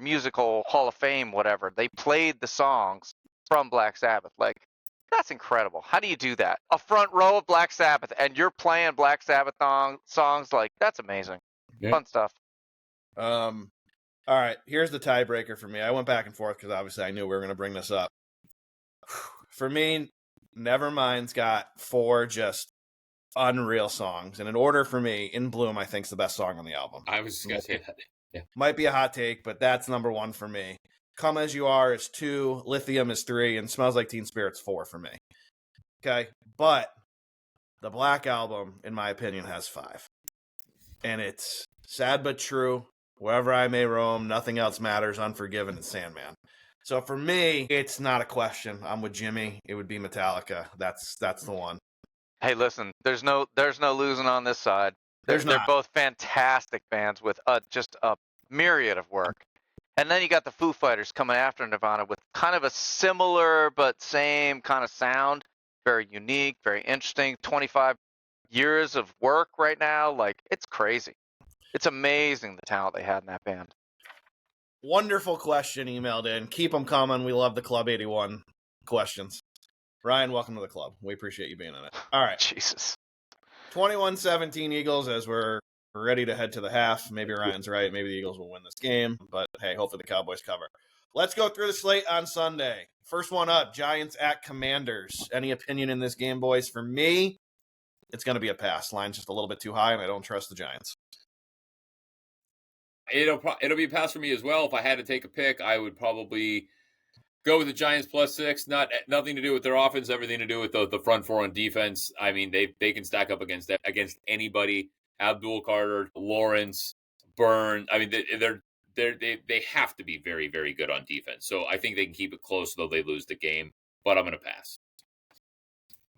musical Hall of Fame, whatever. They played the songs from Black Sabbath. That's incredible. How do you do that? A front row of Black Sabbath, and you're playing Black Sabbath songs, that's amazing. Yeah. Fun stuff. All right, here's the tiebreaker for me. I went back and forth because obviously I knew we were going to bring this up. For me, Nevermind's got 4 just unreal songs. And in order for me, In Bloom, I think, is the best song on the album. I was just going to say that. Yeah. Might be a hot take, but that's number 1 for me. Come As You Are is 2, Lithium is 3, and Smells Like Teen Spirit's 4 for me. Okay, but the Black Album, in my opinion, has 5. And it's Sad But True, Wherever I May Roam, Nothing Else Matters, Unforgiven, and Sandman. So for me, it's not a question. I'm with Jimmy. It would be Metallica. That's the one. Hey, listen, there's no losing on this side. They're both fantastic bands with just a myriad of work. And then you got the Foo Fighters coming after Nirvana with kind of a similar but same kind of sound. Very unique, very interesting. 25 years of work right now. It's crazy. It's amazing the talent they had in that band. Wonderful question emailed in. Keep them coming. We love the Club 81 questions. Ryan, welcome to the club. We appreciate you being in it. All right. Jesus. 21-17 Eagles as we're We're ready to head to the half. Maybe Ryan's right. Maybe the Eagles will win this game. But, hey, hopefully the Cowboys cover. Let's go through the slate on Sunday. First one up, Giants at Commanders. Any opinion in this game, boys? For me, it's going to be a pass. Line's just a little bit too high, and I don't trust the Giants. It'll be a pass for me as well. If I had to take a pick, I would probably go with the Giants +6. Nothing to do with their offense, everything to do with the front four on defense. I mean, they can stack up against anybody. Abdul Carter, Lawrence, Byrne. I mean, they have to be very, very good on defense. So I think they can keep it close, though they lose the game. But I'm going to pass.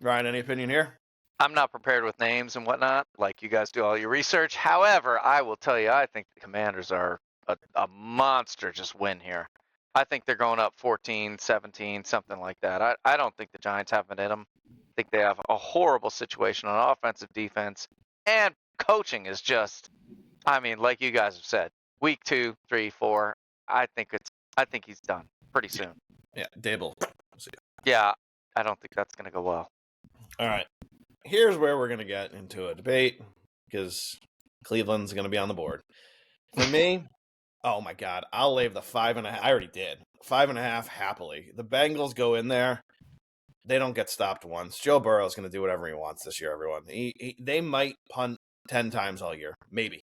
Ryan, any opinion here? I'm not prepared with names and whatnot, like you guys do all your research. However, I will tell you, I think the Commanders are a monster just win here. I think they're going up 14, 17, something like that. I don't think the Giants have it in them. I think they have a horrible situation on offensive, defense, and coaching is just, I mean, like you guys have said, week 2, 3, 4. I think he's done pretty soon. Yeah, Dable. Yeah, I don't think that's going to go well. All right. Here's where we're going to get into a debate because Cleveland's going to be on the board. For me, oh my God, I'll lay the 5.5. I already did. 5.5 happily. The Bengals go in there. They don't get stopped once. Joe Burrow is going to do whatever he wants this year, everyone. They might punt 10 times all year. Maybe.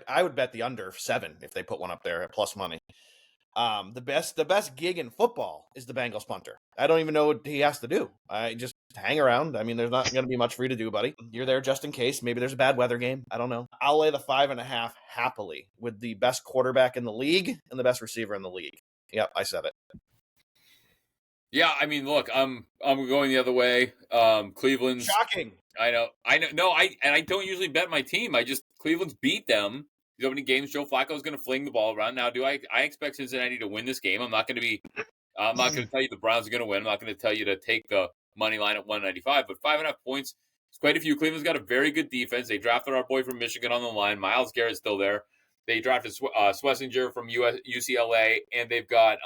I would bet the under 7 if they put one up there at plus money. The best gig in football is the Bengals punter. I don't even know what he has to do. I just hang around. I mean, there's not going to be much for you to do, buddy. You're there just in case. Maybe there's a bad weather game. I don't know. I'll lay the 5.5 happily with the best quarterback in the league and the best receiver in the league. Yep, I said it. Yeah, I mean, look, I'm going the other way. Cleveland's shocking. I know. No, I don't usually bet my team. Cleveland's beat them. These opening games, Joe Flacco is going to fling the ball around. Now, I expect Cincinnati to win this game. I'm not going to tell you the Browns are going to win. I'm not going to tell you to take the money line at 195. But 5.5 points is quite a few. Cleveland's got a very good defense. They drafted our boy from Michigan on the line. Myles Garrett's still there. They drafted Schlesinger from UCLA, and they've got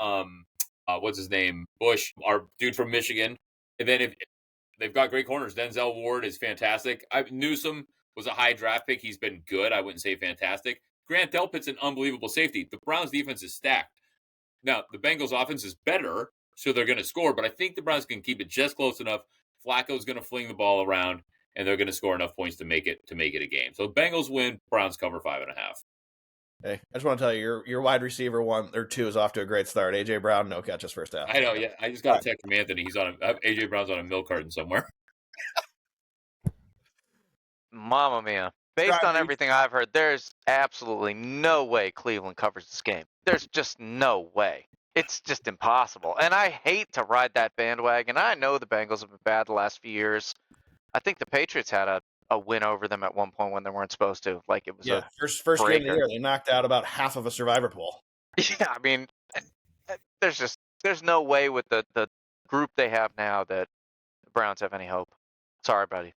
what's his name, Bush, our dude from Michigan. And then they've got great corners. Denzel Ward is fantastic. Newsome was a high draft pick. He's been good. I wouldn't say fantastic. Grant Delpit's an unbelievable safety. The Browns' defense is stacked. Now, the Bengals' offense is better, so they're going to score, but I think the Browns can keep it just close enough. Flacco's going to fling the ball around, and they're going to score enough points to make it a game. So Bengals win, Browns cover 5.5. Hey, I just want to tell you, your wide receiver 1 or 2 is off to a great start. AJ Brown, no catches first half. I know, yeah. I just got a text from Anthony. AJ Brown's on a milk carton somewhere. Mamma mia. Based on everything I've heard, there's absolutely no way Cleveland covers this game. There's just no way. It's just impossible. And I hate to ride that bandwagon. I know the Bengals have been bad the last few years. I think the Patriots had a win over them at one point when they weren't supposed to. Like it was first game of the year. They knocked out about half of a survivor pool. Yeah, I mean, there's no way with the group they have now that the Browns have any hope. Sorry, buddy.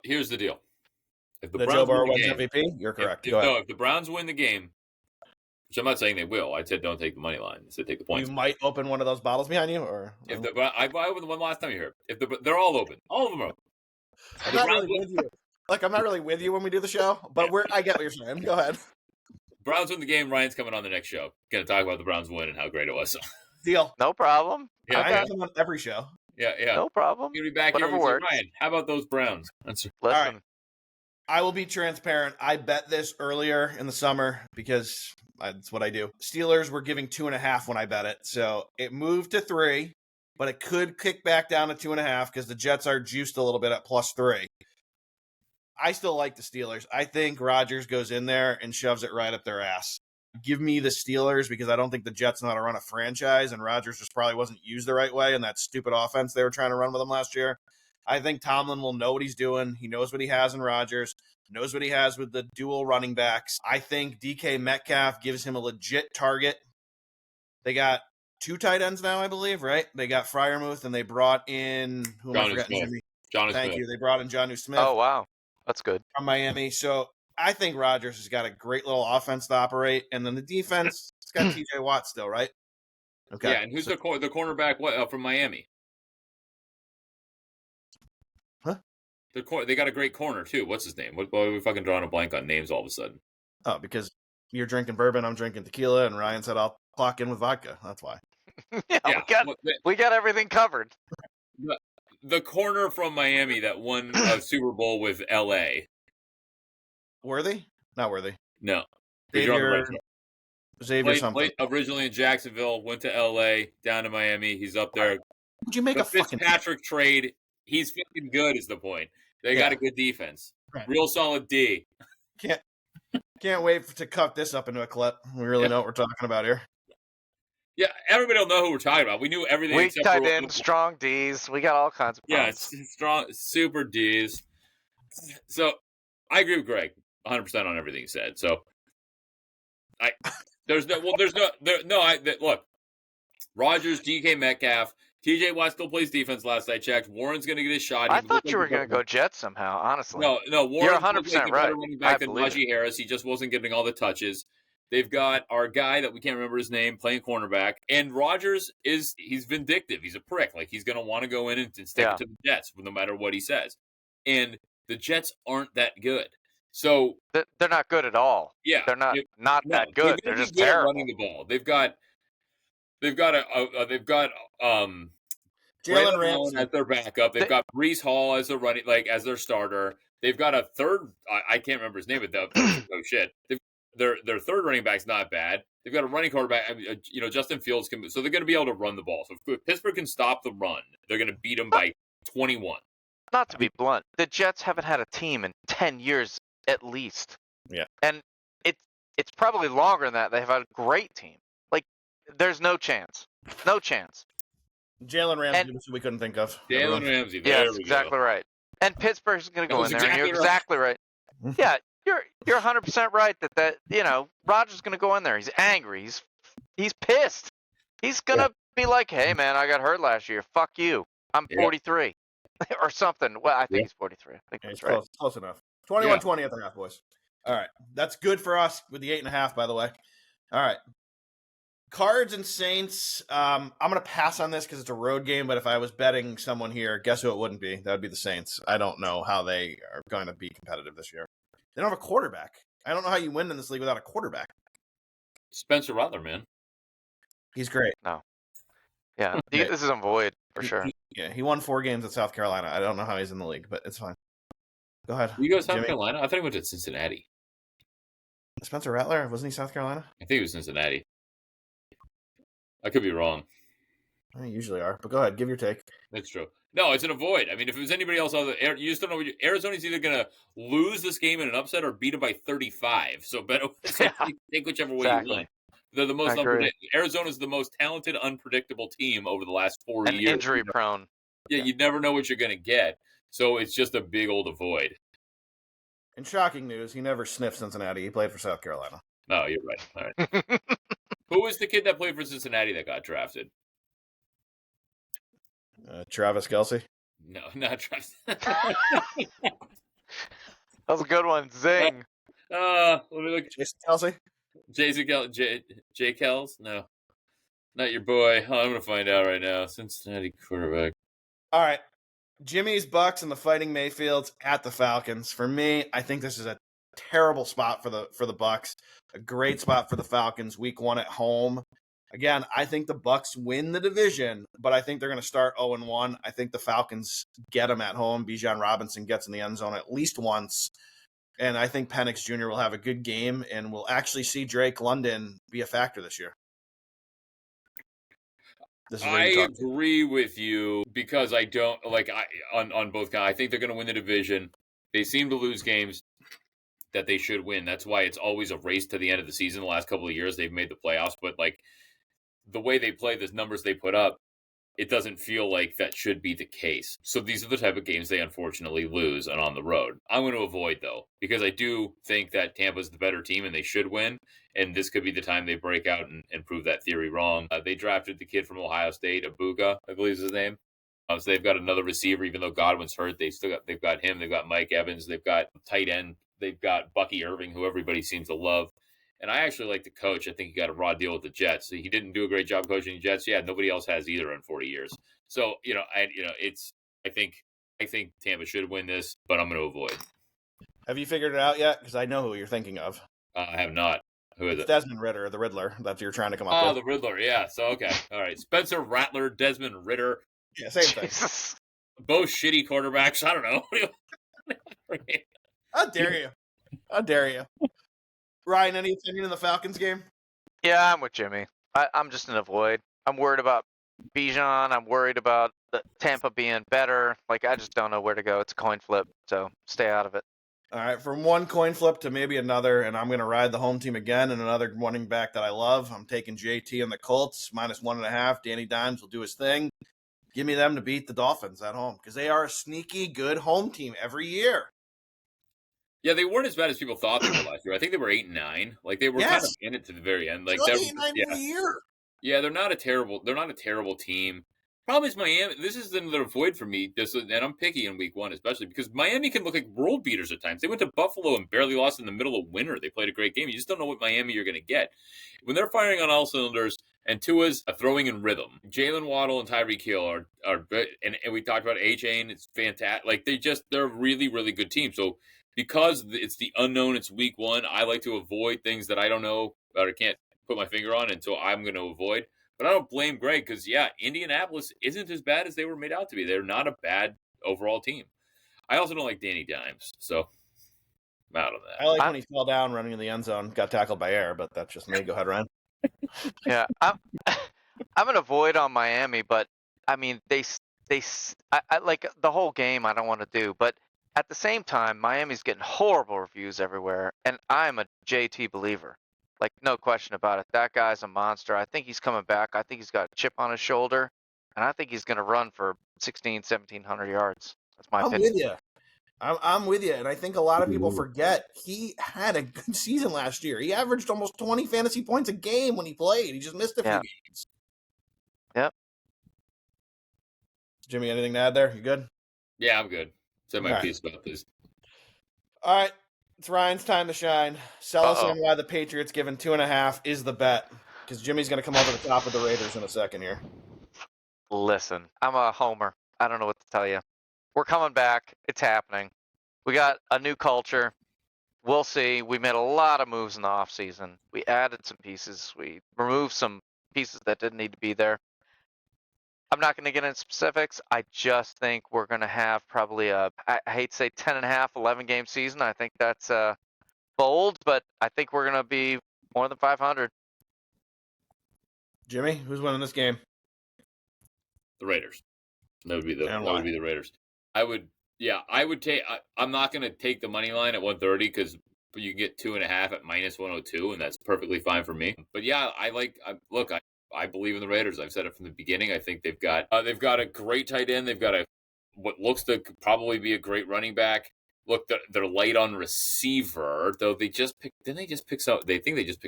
Here's the deal. If the Joe Burrow wins MVP, you're correct. If the Browns win the game, which I'm not saying they will, I said don't take the money line. I said take the points. You might open one of those bottles behind you, or I opened the one last time you heard. They're all open, all of them are open. I'm not really with you. Look, I'm not really with you when we do the show, but I get what you're saying. Go ahead. Browns win the game. Ryan's coming on the next show. Going to talk about the Browns win and how great it was. Deal. No problem. Yeah, I come on every show. Yeah. No problem. You'll be back here. Ryan, how about those Browns? Listen. All right. I will be transparent. I bet this earlier in the summer because that's what I do. Steelers were giving 2.5 when I bet it. So it moved to 3, but it could kick back down to 2.5 because the Jets are juiced a little bit at +3. I still like the Steelers. I think Rodgers goes in there and shoves it right up their ass. Give me the Steelers because I don't think the Jets know how to run a franchise, and Rodgers just probably wasn't used the right way in that stupid offense they were trying to run with him last year. I think Tomlin will know what he's doing. He knows what he has in Rodgers, knows what he has with the dual running backs. I think DK Metcalf gives him a legit target. They got 2 tight ends now, I believe, right? They got Freiermuth, and they brought in who am I forgetting? Thank you. They brought in Jonnu Smith. Oh, wow. That's good. From Miami. So I think Rodgers has got a great little offense to operate. And then the defense, it's got TJ Watt still, right? Okay. Yeah, and who's the cornerback from Miami? Huh? They got a great corner too. What's his name? What are we fucking drawing a blank on names all of a sudden? Oh, because you're drinking bourbon, I'm drinking tequila, and Ryan said I'll clock in with vodka. That's why. We got everything covered. The corner from Miami that won a Super Bowl with LA. Worthy? Not Worthy. No. Xavier something. Played originally in Jacksonville, went to LA, down to Miami. He's up there. Would you make a Fitzpatrick trade? He's fucking good is the point. They got a good defense. Right. Real solid D. Can't wait to cut this up into a clip. We really know what we're talking about here. Yeah, everybody will know who we're talking about. We knew everything. We type in strong D's. We got all kinds of problems. Yeah, strong, super D's. So I agree with Greg 100% on everything he said. So look, Rodgers, DK Metcalf, TJ Watt still plays defense last I checked. Warren's going to get his shot. I thought you were going to go Jets somehow, honestly. No, Warren's you're 100% right. Running back than Najee Harris. He just wasn't getting all the touches. They've got our guy that we can't remember his name playing cornerback. And Rodgers he's vindictive. He's a prick. Like, he's going to want to go in and stick it to the Jets no matter what he says. And the Jets aren't that good. So they're not good at all. Yeah. They're not that good. They're just terrible. Running the ball. They've got Jalen Ramsey as their backup. They've got Breece Hall as as their starter. They've got a third. I can't remember his name, but oh shit. Their third running back's not bad. They've got a running quarterback. Justin Fields can. So they're going to be able to run the ball. So if Pittsburgh can stop the run, they're going to beat them by 21. Not to be blunt, the Jets haven't had a team in 10 years at least. Yeah, and it's probably longer than that. They've had a great team. Like, there's no chance. No chance. Jalen Ramsey, which we couldn't think of. Jalen Ramsey. Yes, exactly right. And Pittsburgh's going to go in there, and you're exactly right. Yeah, you're 100% right that Rodgers is going to go in there. He's angry. He's pissed. He's going to be like, hey, man, I got hurt last year. Fuck you. I'm 43 or something. Well, I think he's 43. I think that's right. Close enough. 21-20 at the half, boys. All right. That's good for us with the 8.5, by the way. All right. Cards and Saints. I'm going to pass on this because it's a road game, but if I was betting someone here, guess who it wouldn't be? That would be the Saints. I don't know how they are going to be competitive this year. They don't have a quarterback. I don't know how you win in this league without a quarterback. Spencer Rattler, man. He's great. No. Yeah, this is a void for sure. He won 4 games at South Carolina. I don't know how he's in the league, but it's fine. Go ahead. You go to South Carolina? I thought he went to Cincinnati. Spencer Rattler? Wasn't he South Carolina? I think it was Cincinnati. I could be wrong. I usually are, but go ahead. Give your take. That's true. No, it's an avoid. I mean, if it was anybody else, you just don't know. Arizona's either going to lose this game in an upset or beat them by 35. So better take whichever way you want. They're the most Arizona's the most talented, unpredictable team over the last 4 years. Injury prone. Yeah, you never know what you're going to get. So it's just a big old avoid. In shocking news, he never sniffed Cincinnati. He played for South Carolina. No, you're right. All right. Who was the kid that played for Cincinnati that got drafted? Travis Kelce? No, not Travis. That was a good one. Zing. Let me look. Jason Kelce? Jay Kells? No. Not your boy. Oh, I'm going to find out right now. Cincinnati quarterback. All right. Jimmy's Bucks and the Fighting Mayfields at the Falcons. For me, I think this is a terrible spot for the Bucks. A great spot for the Falcons. Week 1 at home. Again, I think the Bucks win the division, but I think they're going to start 0-1. I think the Falcons get them at home. Bijan Robinson gets in the end zone at least once. And I think Penix Jr. will have a good game, and we'll actually see Drake London be a factor this year. I agree with you because I don't on both guys. I think they're going to win the division. They seem to lose games that they should win. That's why it's always a race to the end of the season. The last couple of years they've made the playoffs, but the way they play, the numbers they put up, it doesn't feel like that should be the case. So these are the type of games they unfortunately lose and on the road. I'm going to avoid, though, because I do think that Tampa's the better team and they should win. And this could be the time they break out and prove that theory wrong. They drafted the kid from Ohio State, Abuka, I believe is his name. So they've got another receiver, even though Godwin's hurt. They've got him. They've got Mike Evans. They've got tight end. They've got Bucky Irving, who everybody seems to love. And I actually like the coach. I think he got a raw deal with the Jets. So he didn't do a great job coaching the Jets. Yeah, nobody else has either in 40 years. So, I think I think Tampa should win this, but I'm going to avoid. Have you figured it out yet? Because I know who you're thinking of. I have not. Who is it? Desmond Ritter, the Riddler, that you're trying to come up with. Oh, the Riddler, yeah. So, okay. All right. Spencer Rattler, Desmond Ritter. Yeah, same thing. Both shitty quarterbacks. I don't know. How dare you? How dare you? Ryan, any opinion in the Falcons game? Yeah, I'm with Jimmy. I'm just an avoid. I'm worried about Bijan. I'm worried about the Tampa being better. Like, I just don't know where to go. It's a coin flip, so stay out of it. All right, from one coin flip to maybe another, and I'm going to ride the home team again and another running back that I love. I'm taking JT and the Colts, -1.5. Danny Dimes will do his thing. Give me them to beat the Dolphins at home because they are a sneaky good home team every year. Yeah, they weren't as bad as people thought they were last year. I think they were 8-9. Like they were kind of in it to the very end. Like 8-9 year. Yeah, they're not a terrible team. Problem is Miami. This is another void for me. And I'm picky in week 1, especially because Miami can look like world beaters at times. They went to Buffalo and barely lost in the middle of winter. They played a great game. You just don't know what Miami you're going to get when they're firing on all cylinders. And Tua's throwing in rhythm. Jalen Waddle and Tyreek Hill are good. And we talked about A-Chain. It's fantastic. Like they're a really, really good team. So because it's the unknown, it's week 1, I like to avoid things that I don't know or can't put my finger on, and so I'm going to avoid. But I don't blame Greg because, yeah, Indianapolis isn't as bad as they were made out to be. They're not a bad overall team. I also don't like Danny Dimes, so I'm out on that. I like when he fell down running in the end zone, got tackled by air, but that's just me. Go ahead, Ryan. Yeah, I'm going to avoid on Miami, but, I mean, I like the whole game I don't want to do, but at the same time, Miami's getting horrible reviews everywhere, and I'm a JT believer. Like, no question about it. That guy's a monster. I think he's coming back. I think he's got a chip on his shoulder, and I think he's going to run for 1,700 yards. That's my opinion. I'm with you. I'm with you, and I think a lot of people forget he had a good season last year. He averaged almost 20 fantasy points a game when he played. He just missed a few games. Yep. Jimmy, anything to add there? You good? Yeah, I'm good. Say my piece about this. All right. It's Ryan's time to shine. Sell us on why the Patriots given 2.5 is the bet. Because Jimmy's going to come over the top of the Raiders in a second here. Listen, I'm a homer. I don't know what to tell you. We're coming back. It's happening. We got a new culture. We'll see. We made a lot of moves in the offseason. We added some pieces. We removed some pieces that didn't need to be there. I'm not going to get into specifics. I just think we're going to have probably I hate to say 10.5, 11-game season. I think that's bold, but I think we're going to be more than 500. Jimmy, who's winning this game? The Raiders. That would be the Raiders. I would take. I'm not going to take the money line at 130 because you can get 2.5 at -102, and that's perfectly fine for me. But yeah, I believe in the Raiders. I've said it from the beginning. I think they've got a great tight end. They've got what looks to probably be a great running back. Look, they're light on receiver, though. They think they just picked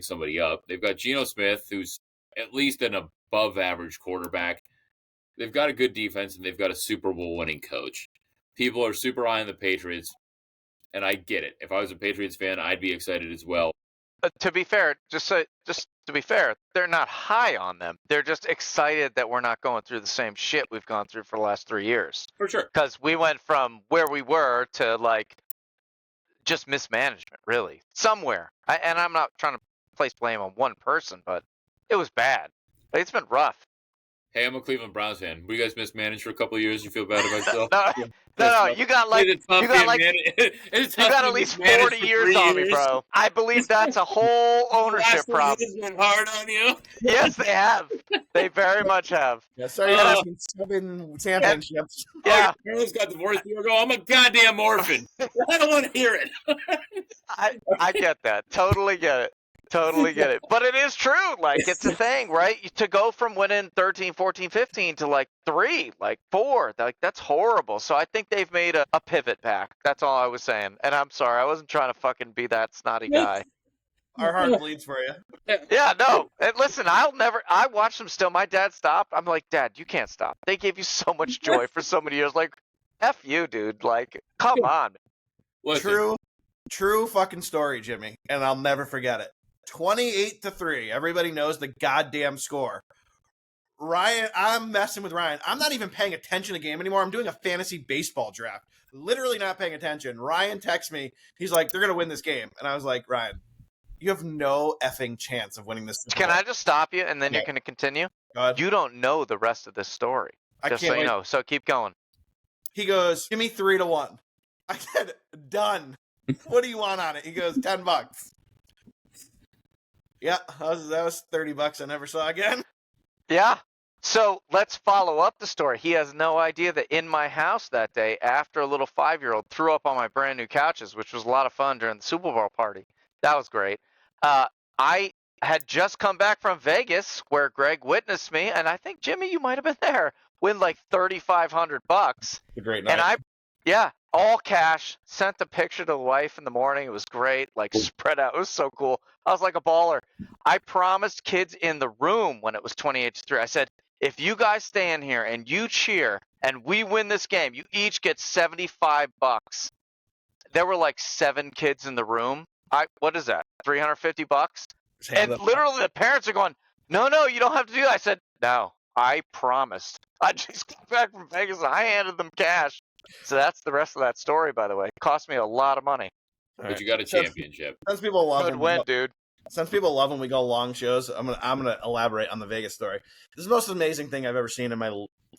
somebody up. They've got Geno Smith, who's at least an above average quarterback. They've got a good defense, and they've got a Super Bowl winning coach. People are super high on the Patriots, and I get it. If I was a Patriots fan, I'd be excited as well. To be fair, just to be fair, they're not high on them. They're just excited that we're not going through the same shit we've gone through for the last 3 years. For sure. Because we went from where we were to like just mismanagement, really, somewhere. And I'm not trying to place blame on one person, but it was bad. It's been rough. Hey, I'm a Cleveland Browns fan. Were you guys mismanaged for a couple of years? You feel bad about yourself? No. You got at least 40 years on me, bro. I believe that's a whole ownership problem. Been hard on you. Yes, they have. They very much have. Yeah, sorry, asking 7 championships. Yeah, Carlos got divorced. You go, I'm a goddamn orphan. I don't want to hear it. I get that. Totally get it. Totally get it. But it is true. Like, it's a thing, right? To go from winning 13, 14, 15 to like 3, like 4, like that's horrible. So I think they've made a pivot back. That's all I was saying. And I'm sorry. I wasn't trying to fucking be that snotty guy. Our heart bleeds for you. Yeah, no. And listen, I watched them still. My dad stopped. I'm like, Dad, you can't stop. They gave you so much joy for so many years. Like, F you, dude. Like, come on. Listen. True fucking story, Jimmy. And I'll never forget it. 28-3. Everybody knows the goddamn score. Ryan, I'm messing with Ryan. I'm not even paying attention to the game anymore. I'm doing a fantasy baseball draft. Literally not paying attention. Ryan texts me. He's like, they're going to win this game. And I was like, Ryan, you have no effing chance of winning this. Can I just stop you and then you're going to continue? Go ahead. You don't know the rest of this story. Just so you know. So keep going. He goes, give me 3-1. I said, done. What do you want on it? He goes, $10. Yeah, that was $30 I never saw again. Yeah. So let's follow up the story. He has no idea that in my house that day, after a little 5-year-old threw up on my brand new couches, which was a lot of fun during the Super Bowl party. That was great. I had just come back from Vegas where Greg witnessed me, and I think, Jimmy, you might have been there, win like $3,500. A great night. And all cash, sent the picture to the wife in the morning. It was great, like spread out. It was so cool. I was like a baller. I promised kids in the room when it was 28-3. I said, if you guys stay in here and you cheer and we win this game, you each get $75. There were like 7 kids in the room. What is that? $350? And literally the parents are going, no, you don't have to do that. I said, no, I promised. I just got back from Vegas and I handed them cash. So that's the rest of that story, by the way. It cost me a lot of money. But you got a championship. Since people love Good win, dude. Since people love when we go long shows, I'm gonna elaborate on the Vegas story. This is the most amazing thing I've ever seen in my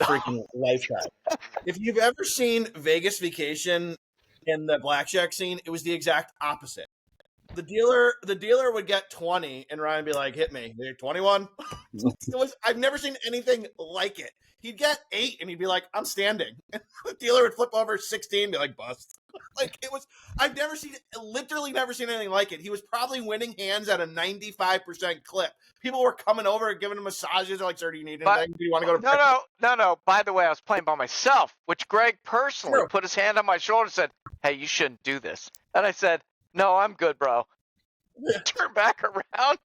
freaking lifetime. If you've ever seen Vegas Vacation in the blackjack scene, it was the exact opposite. The dealer would get 20 and Ryan would be like, hit me. 21. I've never seen anything like it. He'd get 8 and he'd be like, I'm standing. And the dealer would flip over 16 and be like, bust. I've literally never seen anything like it. He was probably winning hands at a 95% clip. People were coming over and giving him massages. They're like, sir, do you need anything? Do you want to go to No. By the way, I was playing by myself, which Greg personally put his hand on my shoulder and said, hey, you shouldn't do this. And I said, no, I'm good, bro. Turn back around.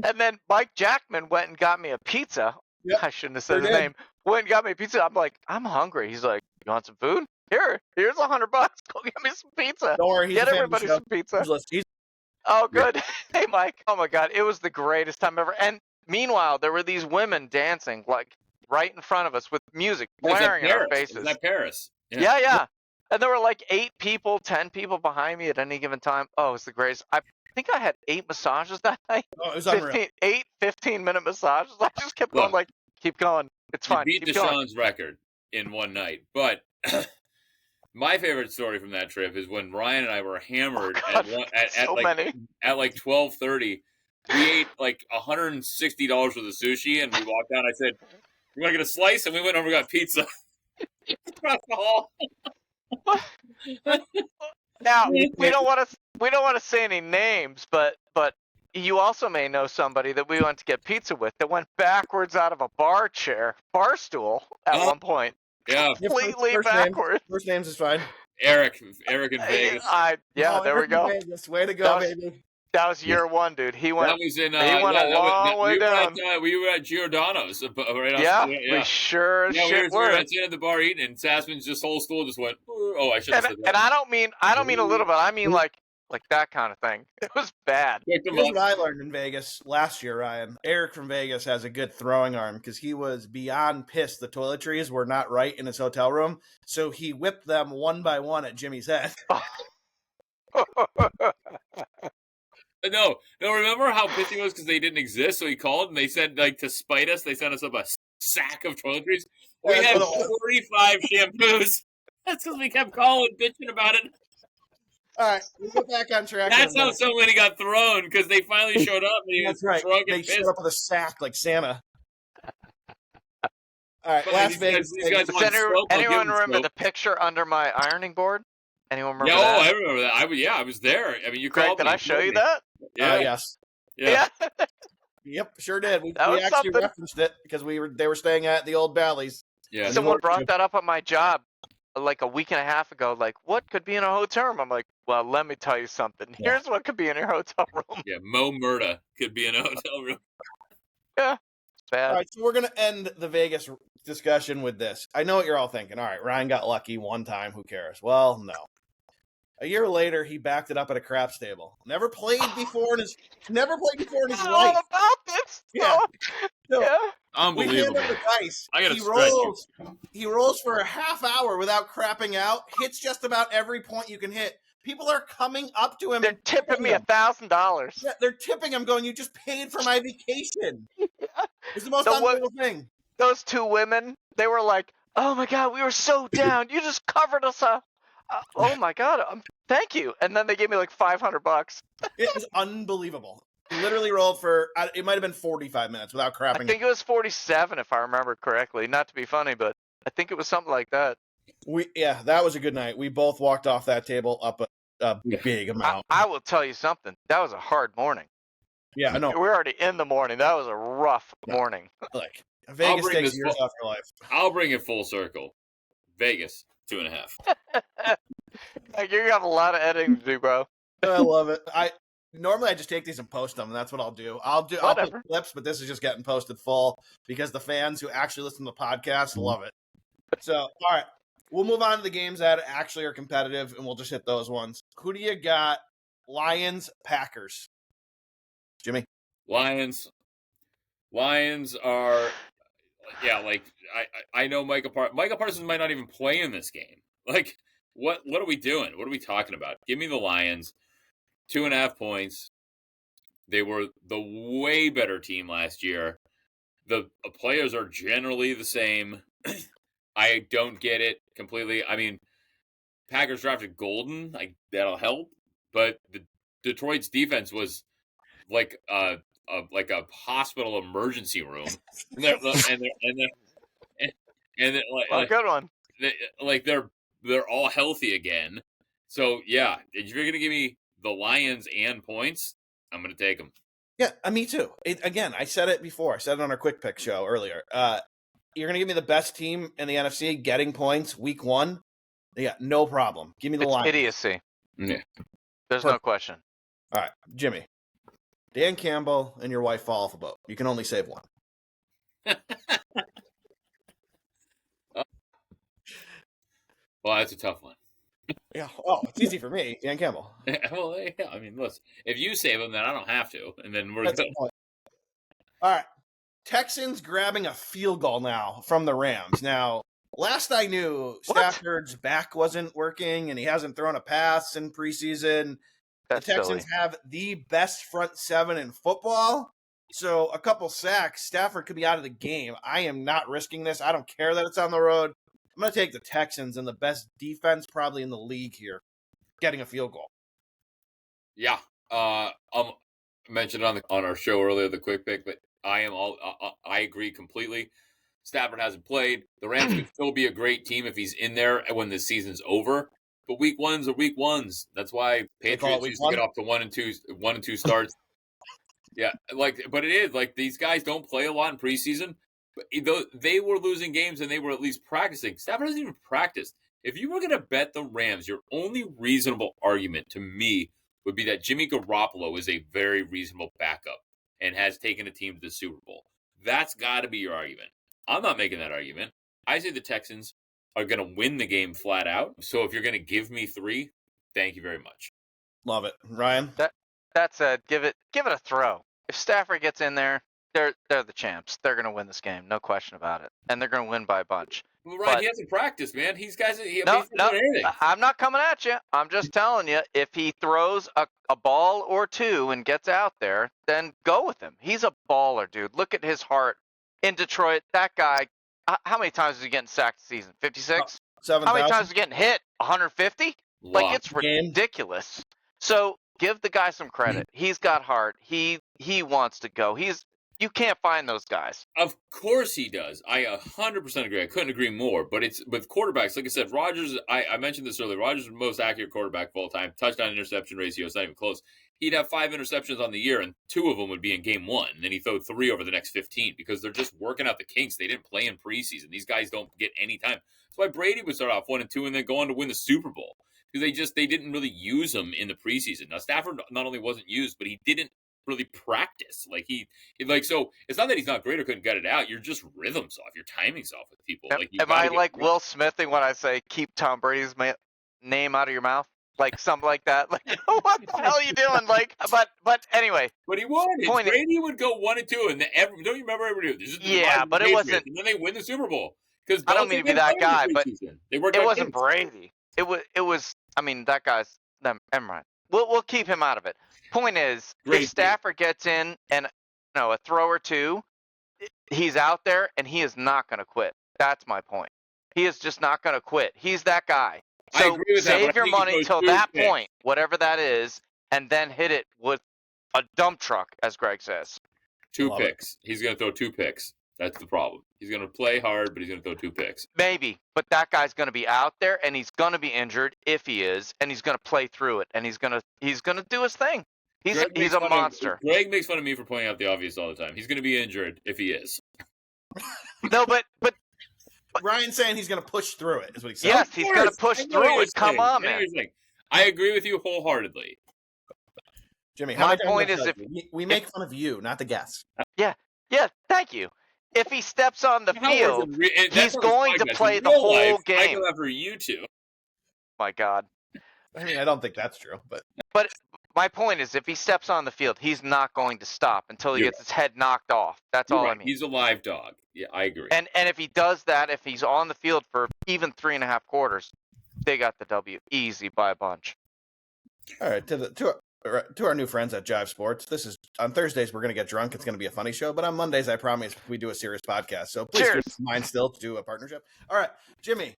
And then Mike Jackman went and got me a pizza. Yep, I shouldn't have said his name. Went and got me a pizza. I'm like, I'm hungry. He's like, you want some food? Here's $100. Go get me some pizza. Don't worry, get everybody some pizza. Oh, good. Hey, Mike. Oh my God, it was the greatest time ever. And meanwhile, there were these women dancing like right in front of us with music blaring in our faces. Is that Paris? Yeah. And there were like 8 people, 10 people behind me at any given time. Oh, it was the greatest. I think I had 8 massages that night. Oh, it was unreal. 8 15-minute massages. I just kept going like, keep going. It's fine. You beat Deshaun's record in one night. But my favorite story from that trip is when Ryan and I were hammered at 12:30. We ate like $160 worth of sushi, and we walked out. I said, "You want to get a slice?" And we went over and got pizza. Across the hall. Now we don't want to say any names, but you also may know somebody that we went to get pizza with that went backwards out of a bar stool at one point. Yeah, completely backwards. First names is fine. Eric in Vegas. There we go. Vegas. Way to go, baby. That was year 1, dude. He went. That was in. He went a long way down. We were at Giordano's. We sure shit were. We were at the end of the bar eating, and Sassman's whole stool just went. Oh, I should have said that. And I don't mean a little bit. I mean like that kind of thing. It was bad. Here's what I learned in Vegas last year, Ryan. Eric from Vegas has a good throwing arm because he was beyond pissed the toiletries were not right in his hotel room. So he whipped them one by one at Jimmy's head. No, remember how pissed he was because they didn't exist? So he called and they said, like, to spite us, they sent us up a sack of toiletries. We had 45 shampoos. That's because we kept calling, bitching about it. All right, we'll get back on track. That's how so many got thrown because they finally showed up. And he That's right. They showed up with a sack like Santa. All right, Las Vegas. Does anyone remember the picture under my ironing board? Anyone remember that? I remember that. I was there. I mean, you called me. Did I show you that? Yeah. Yes. Yeah. Yep, sure did. We actually referenced it because they were staying at the old Bally's. Yeah. Someone brought that up at my job like a week and a half ago. Like, what could be in a hotel room? I'm like, well, let me tell you something. Here's what could be in your hotel room. Yeah, Mo Murda could be in a hotel room. Yeah. It's bad. All right, so we're going to end the Vegas discussion with this. I know what you're all thinking. All right, Ryan got lucky one time. Who cares? Well, no. A year later, he backed it up at a craps table. Never played before in his life. All about this. Yeah. So, Unbelievable. We hand him the dice. I got to stretch you. He rolls for a half hour without crapping out, hits just about every point you can hit. People are coming up to him. They're tipping me $1,000. Yeah, they're tipping him going, you just paid for my vacation. Yeah. It's the most unbelievable thing. Those two women, they were like, oh my God, we were so down. You just covered us up. Oh my God, thank you. And then they gave me like $500. It was unbelievable. He literally rolled for, it might have been 45 minutes without crapping. I think it was 47 if I remember correctly. Not to be funny, but I think it was something like that. That was a good night. We both walked off that table up a big amount. I will tell you something. That was a hard morning. Yeah, I know. We're already in the morning. That was a rough morning. Like, Vegas takes years off your life. I'll bring it full circle. Vegas, 2.5. You're gonna have a lot of editing to do, bro. I love it. Normally I just take these and post them, and that's what I'll do. I'll put clips, but this is just getting posted full because the fans who actually listen to the podcast love it. So, all right, we'll move on to the games that actually are competitive, and we'll just hit those ones. Who do you got? Lions, Packers. Jimmy? Lions are, like I know Micah Parsons might not even play in this game. Like, what are we doing? What are we talking about? Give me the Lions. 2.5 points. They were the way better team last year. The players are generally the same. I don't get it completely. I mean, Packers drafted Golden. That'll help. But the Detroit's defense was like a hospital emergency room. Good one. They're all healthy again. So yeah, if you're gonna give me the Lions and points, I'm going to take them. Yeah, me too. Again, I said it before. I said it on our Quick Pick show earlier. You're going to give me the best team in the NFC getting points week 1? Yeah, no problem. Give me the Lions. Idiocy. Yeah. There's no question. All right, Jimmy. Dan Campbell and your wife fall off a boat. You can only save one. Well, that's a tough one. Yeah. Oh, it's easy for me, Dan Campbell. Well, yeah. I mean, listen, if you save them, then I don't have to, and then we're good. All right. Texans grabbing a field goal now from the Rams. Now, last I knew, Stafford's back wasn't working, and he hasn't thrown a pass in preseason. That's the Texans silly. have the best front seven in football. So a couple sacks, Stafford could be out of the game. I am not risking this. I don't care that it's on the road. I'm going to take the Texans and the best defense probably in the league here, getting a field goal. Yeah. I mentioned on our show earlier, the Quick Pick, but I agree completely. Stafford hasn't played. The Rams could still be a great team if he's in there when the season's over. But week ones are week ones. That's why Patriots used to get off to 1 and 2 starts. Yeah, but it is like these guys don't play a lot in preseason. They were losing games and they were at least practicing. Stafford hasn't even practiced. If you were going to bet the Rams, your only reasonable argument to me would be that Jimmy Garoppolo is a very reasonable backup and has taken a team to the Super Bowl. That's got to be your argument. I'm not making that argument. I say the Texans are going to win the game flat out. So if you're going to give me 3, thank you very much. Love it. Ryan? That said, give it a throw. If Stafford gets in there, they're the champs. They're going to win this game, no question about it, and they're going to win by a bunch. Well, Ryan, he hasn't practiced, man. No, I'm not coming at you. I'm just telling you, if he throws a ball or two and gets out there, then go with him. He's a baller, dude. Look at his heart. In Detroit, that guy, how many times is he getting sacked this season? 56? 7,000. How many times is he getting hit? 150? Like, it's ridiculous. So give the guy some credit. He's got heart. He wants to go. You can't find those guys. Of course he does. I 100% agree. I couldn't agree more. But it's with quarterbacks, like I said, Rodgers, I mentioned this earlier. Rodgers is the most accurate quarterback of all time. Touchdown interception ratio is not even close. He'd have 5 interceptions on the year, and 2 of them would be in game 1. And then he'd throw 3 over the next 15 because they're just working out the kinks. They didn't play in preseason. These guys don't get any time. That's why Brady would start off 1 and 2 and then go on to win the Super Bowl. Because they didn't really use him in the preseason. Now, Stafford not only wasn't used, but he didn't really practice. So it's not that he's not great or couldn't get it out. You're just rhythms off. Your timing's off with people. Am I like Will Smithing when I say keep Tom Brady's name out of your mouth? like something like that. Like, what the hell are you doing? Like, but anyway. But he would. Brady would go 1-2, and don't you remember everybody? This is the but it wasn't. And then they win the Super Bowl. Because I don't mean to be that guy, but it wasn't Brady. It was. I mean, that guy's. Never mind. We'll keep him out of it. Point is, if Stafford gets in and a throw or two, he's out there and he is not going to quit. That's my point. He is just not going to quit. He's that guy. So save your money till that point, whatever that is, and then hit it with a dump truck, as Greg says. 2 picks. He's going to throw 2 picks. That's the problem. He's going to play hard, but he's going to throw 2 picks. Maybe, but that guy's going to be out there, and he's going to be injured if he is, and he's going to play through it, and he's going to do his thing. He's a monster. Greg makes fun of me for pointing out the obvious all the time. He's going to be injured if he is. No, but Ryan's saying he's going to push through it. Is what he said. Yes, he's going to push through it. Come on, man. I agree with you wholeheartedly. Jimmy, my point is, if we make fun of you, not the guests. Yeah, thank you. If he steps on the field, he's going to play the whole game. I go after you two. My God. I mean, I don't think that's true, but my point is, if he steps on the field, he's not going to stop until he gets his head knocked off. That's all I mean. He's a live dog. Yeah, I agree. And if he does that, if he's on the field for even 3.5 quarters, they got the W easy by a bunch. All right, to our new friends at Jive Sports, this is on Thursdays. We're going to get drunk. It's going to be a funny show, but on Mondays, I promise we do a serious podcast. So please keep in mind still to do a partnership. All right, Jimmy.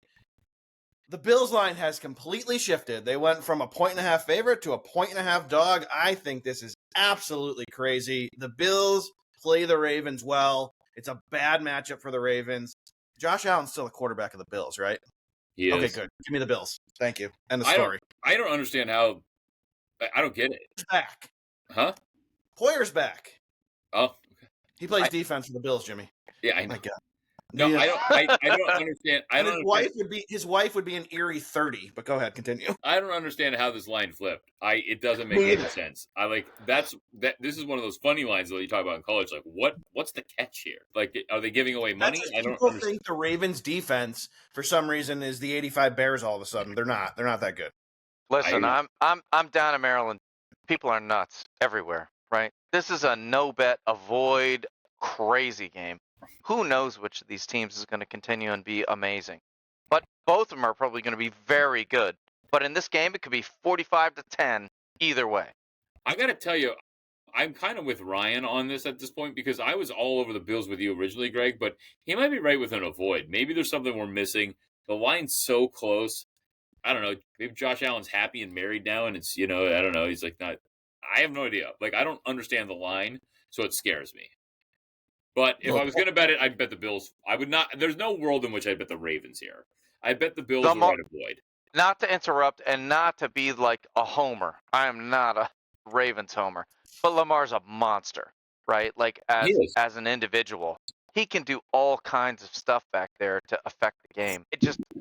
The Bills line has completely shifted. They went from a 1.5 favorite to a 1.5 dog. I think this is absolutely crazy. The Bills play the Ravens well. It's a bad matchup for the Ravens. Josh Allen's still the quarterback of the Bills, right? He is. Okay, good. Give me the Bills. Thank you. End of story. I don't understand how. I don't get it. He's back. Huh? Poyer's back. Oh, okay. He plays defense for the Bills, Jimmy. Yeah, I know. My God. No, yeah. I don't understand. His wife would be an eerie 30, but go ahead, continue. I don't understand how this line flipped. It doesn't make any sense. This is one of those funny lines that you talk about in college. Like, what's the catch here? Like, are they giving away money? I don't think the Ravens defense for some reason is the 85 Bears all of a sudden. They're not that good. Listen, I'm down in Maryland. People are nuts everywhere, right? This is a no bet, avoid, crazy game. Who knows which of these teams is going to continue and be amazing? But both of them are probably going to be very good. But in this game, it could be 45-10 either way. I got to tell you, I'm kind of with Ryan on this at this point because I was all over the Bills with you originally, Greg, but he might be right with an avoid. Maybe there's something we're missing. The line's so close. I don't know. Maybe Josh Allen's happy and married now, and it's, I don't know. He's like, not. I have no idea. Like, I don't understand the line, so it scares me. But if I was going to bet it, I'd bet the Bills. I would not. There's no world in which I'd bet the Ravens here. I bet the Bills will right avoid. Not to interrupt and not to be like a homer. I am not a Ravens homer. But Lamar's a monster, right? Like, as an individual. He can do all kinds of stuff back there to affect the game.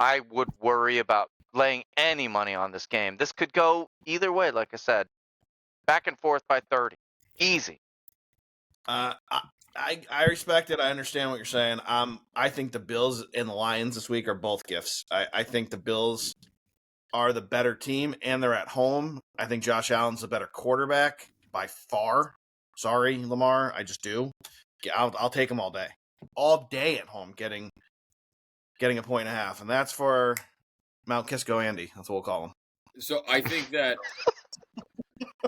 I would worry about laying any money on this game. This could go either way, like I said. Back and forth by 30. Easy. I respect it. I understand what you're saying. I think the Bills and the Lions this week are both gifts. I think the Bills are the better team, and they're at home. I think Josh Allen's the better quarterback by far. Sorry, Lamar. I just do. I'll take him all day at home, getting a 1.5, and that's for Mount Kisco Andy. That's what we'll call him. So I think that.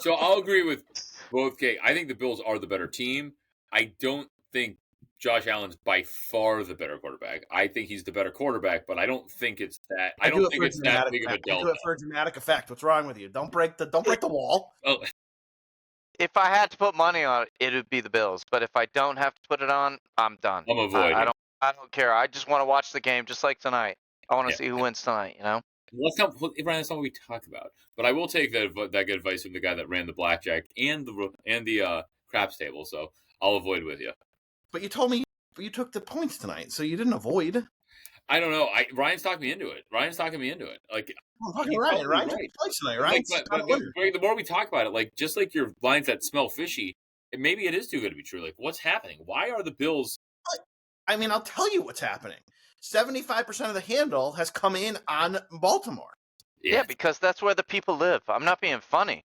So I'll agree with both. Kate. I think the Bills are the better team. I don't think Josh Allen's by far the better quarterback. I think he's the better quarterback, but I don't think it's that. I don't think it's that big of a delta. Do it for a dramatic effect. What's wrong with you? Don't break the wall. Oh. If I had to put money on it, it would be the Bills. But if I don't have to put it on, I'm done. I'm avoiding. I don't care. I just want to watch the game, just like tonight. I want to see who wins tonight. Brian, that's not what we talk about. But I will take that good advice from the guy that ran the blackjack and the craps table. So I'll avoid with you. But you told me you took the points tonight, so you didn't avoid. I don't know. Ryan's talking me into it. Like, Ryan plays tonight, right? The more we talk about it, like, just like your lines that smell fishy, maybe it is too good to be true. Like, what's happening? Why are the Bills? I mean, I'll tell you what's happening. 75% of the handle has come in on Baltimore. Yeah, because that's where the people live. I'm not being funny.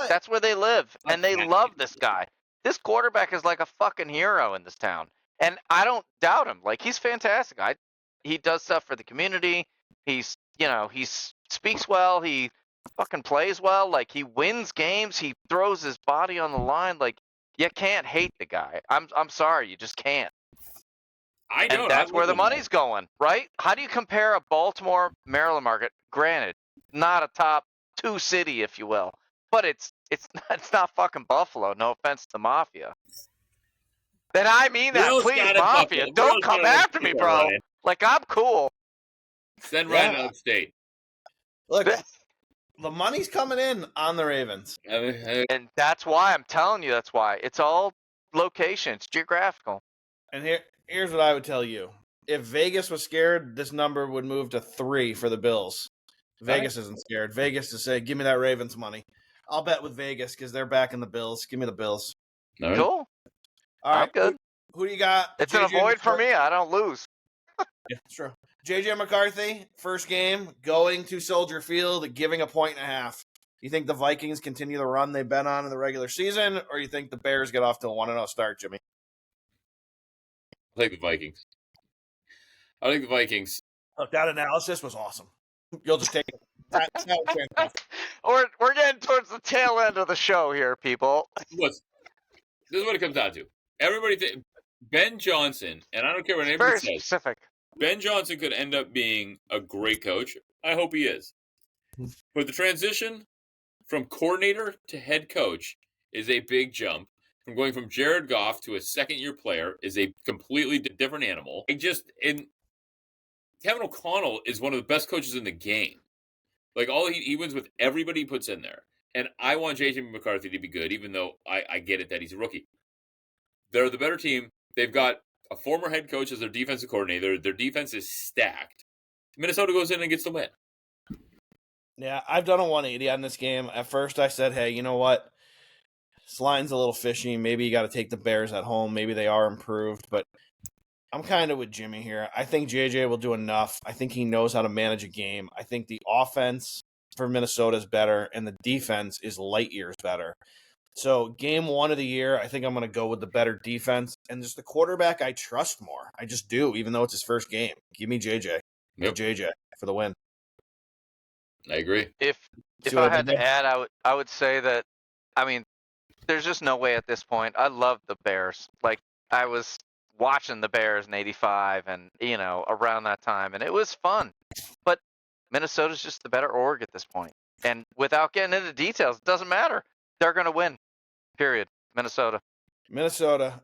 That's where they live, and they love this guy. This quarterback is like a fucking hero in this town, and I don't doubt him. Like, he's fantastic. He does stuff for the community. He speaks well. He fucking plays well. Like, he wins games. He throws his body on the line. Like, you can't hate the guy. I'm sorry, you just can't. I don't. And that's where the money's going, right? How do you compare a Baltimore, Maryland market? Granted, not a top 2 city, if you will, but it's not fucking Buffalo. No offense to Mafia. Then I mean that. Please, Mafia, don't come after me, bro. Ryan. Like, I'm cool. Send Ryan upstate. Look, the money's coming in on the Ravens. And that's why I'm telling you. That's why it's all location. It's geographical. And here's what I would tell you: if Vegas was scared, this number would move to 3 for the Bills. Vegas isn't scared. Vegas to say, "Give me that Ravens money." I'll bet with Vegas because they're backing the Bills. Give me the Bills. All right. Cool. All right, I'm good. Who do you got? It's an avoid for me. I don't lose. Yeah, it's true. JJ McCarthy, first game, going to Soldier Field, giving 1.5 points. You think the Vikings continue the run they've been on in the regular season, or you think the Bears get off to a 1-0 start, Jimmy? I think the Vikings. Look, that analysis was awesome. You'll just take it. We're getting towards the tail end of the show here, people. This is what it comes down to. Everybody Ben Johnson, and I don't care what anybody says. Very specific. Ben Johnson could end up being a great coach. I hope he is. But the transition from coordinator to head coach is a big jump. From going from Jared Goff to a second-year player is a completely different animal. Kevin O'Connell is one of the best coaches in the game. Like, he wins with everybody he puts in there. And I want J.J. McCarthy to be good, even though I get it that he's a rookie. They're the better team. They've got a former head coach as their defensive coordinator. Their defense is stacked. Minnesota goes in and gets the win. Yeah, I've done a 180 on this game. At first, I said, hey, you know what? This line's a little fishy. Maybe you got to take the Bears at home. Maybe they are improved. But I'm kind of with Jimmy here. I think JJ will do enough. I think he knows how to manage a game. I think the offense for Minnesota is better, and the defense is light years better. So game 1 of the year, I think I'm going to go with the better defense. And just the quarterback I trust more. I just do, even though it's his first game. Give me JJ. Yep. JJ for the win. I agree. If I had to add, I would say that, I mean, there's just no way at this point. I love the Bears. Like, I was watching the Bears in '85 and, around that time, and it was fun. But Minnesota's just the better org at this point. And without getting into details, it doesn't matter. They're going to win. Period. Minnesota.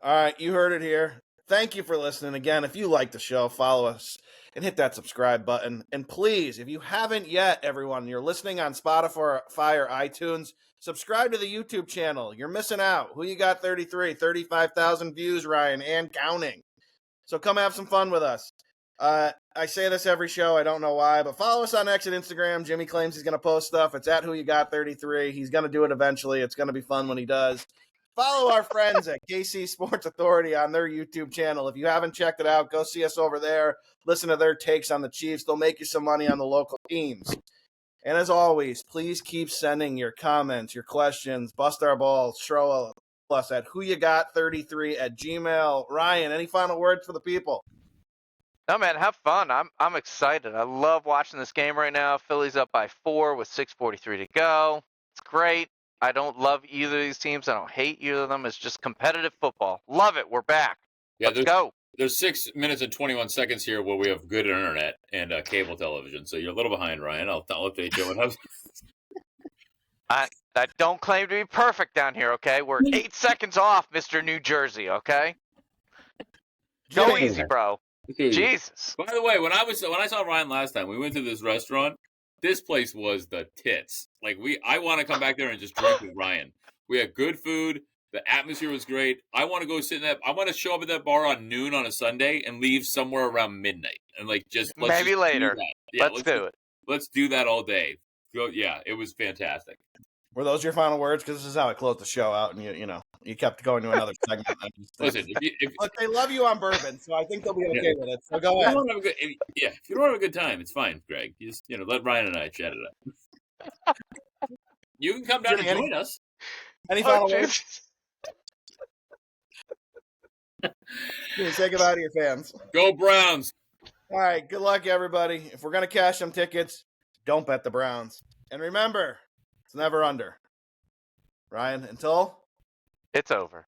All right, you heard it here. Thank you for listening. Again, if you like the show, follow us and hit that subscribe button. And please, if you haven't yet, everyone, you're listening on Spotify or iTunes, subscribe to the YouTube channel. You're missing out. Who you got? 35,000 views, Ryan, and counting. So come have some fun with us. I say this every show. I don't know why, but follow us on X and Instagram. Jimmy claims he's going to post stuff. It's at Who You Got 33. He's going to do it eventually. It's going to be fun when he does. Follow our friends at KC Sports Authority on their YouTube channel. If you haven't checked it out, go see us over there. Listen to their takes on the Chiefs. They'll make you some money on the local teams. And as always, please keep sending your comments, your questions, bust our balls, throw us at whoyougot33@gmail.com. Ryan, any final words for the people? No, man, have fun. I'm excited. I love watching this game right now. Philly's up by 4 with 6:43 to go. It's great. I don't love either of these teams. I don't hate either of them. It's just competitive football. Love it. We're back. Yeah, Let's go. There's 6 minutes and 21 seconds here where we have good internet and cable television. So you're a little behind, Ryan. I'll update you. I don't claim to be perfect down here, okay? We're 8 seconds off, Mr. New Jersey, okay? Go easy, bro. Jesus. By the way, when I saw Ryan last time, we went to this restaurant. This place was the tits. Like, I want to come back there and just drink with Ryan. We had good food. The atmosphere was great. I want to go sit in that. I want to show up at that bar on noon on a Sunday and leave somewhere around midnight and maybe later. Yeah, let's do it. Let's do that all day. Yeah, it was fantastic. Were those your final words? Because this is how I close the show out, and you know you kept going to another segment. Listen, look, they love you on bourbon, so I think they'll be okay with it. So go ahead. If you don't have a good time, it's fine, Greg. You just let Ryan and I chat it up. You can come down and join us. Any final words? Say goodbye to your fans. Go Browns. All right, good luck, everybody. If we're going to cash some tickets, don't bet the Browns. And remember, it's never under. Ryan, until? It's over.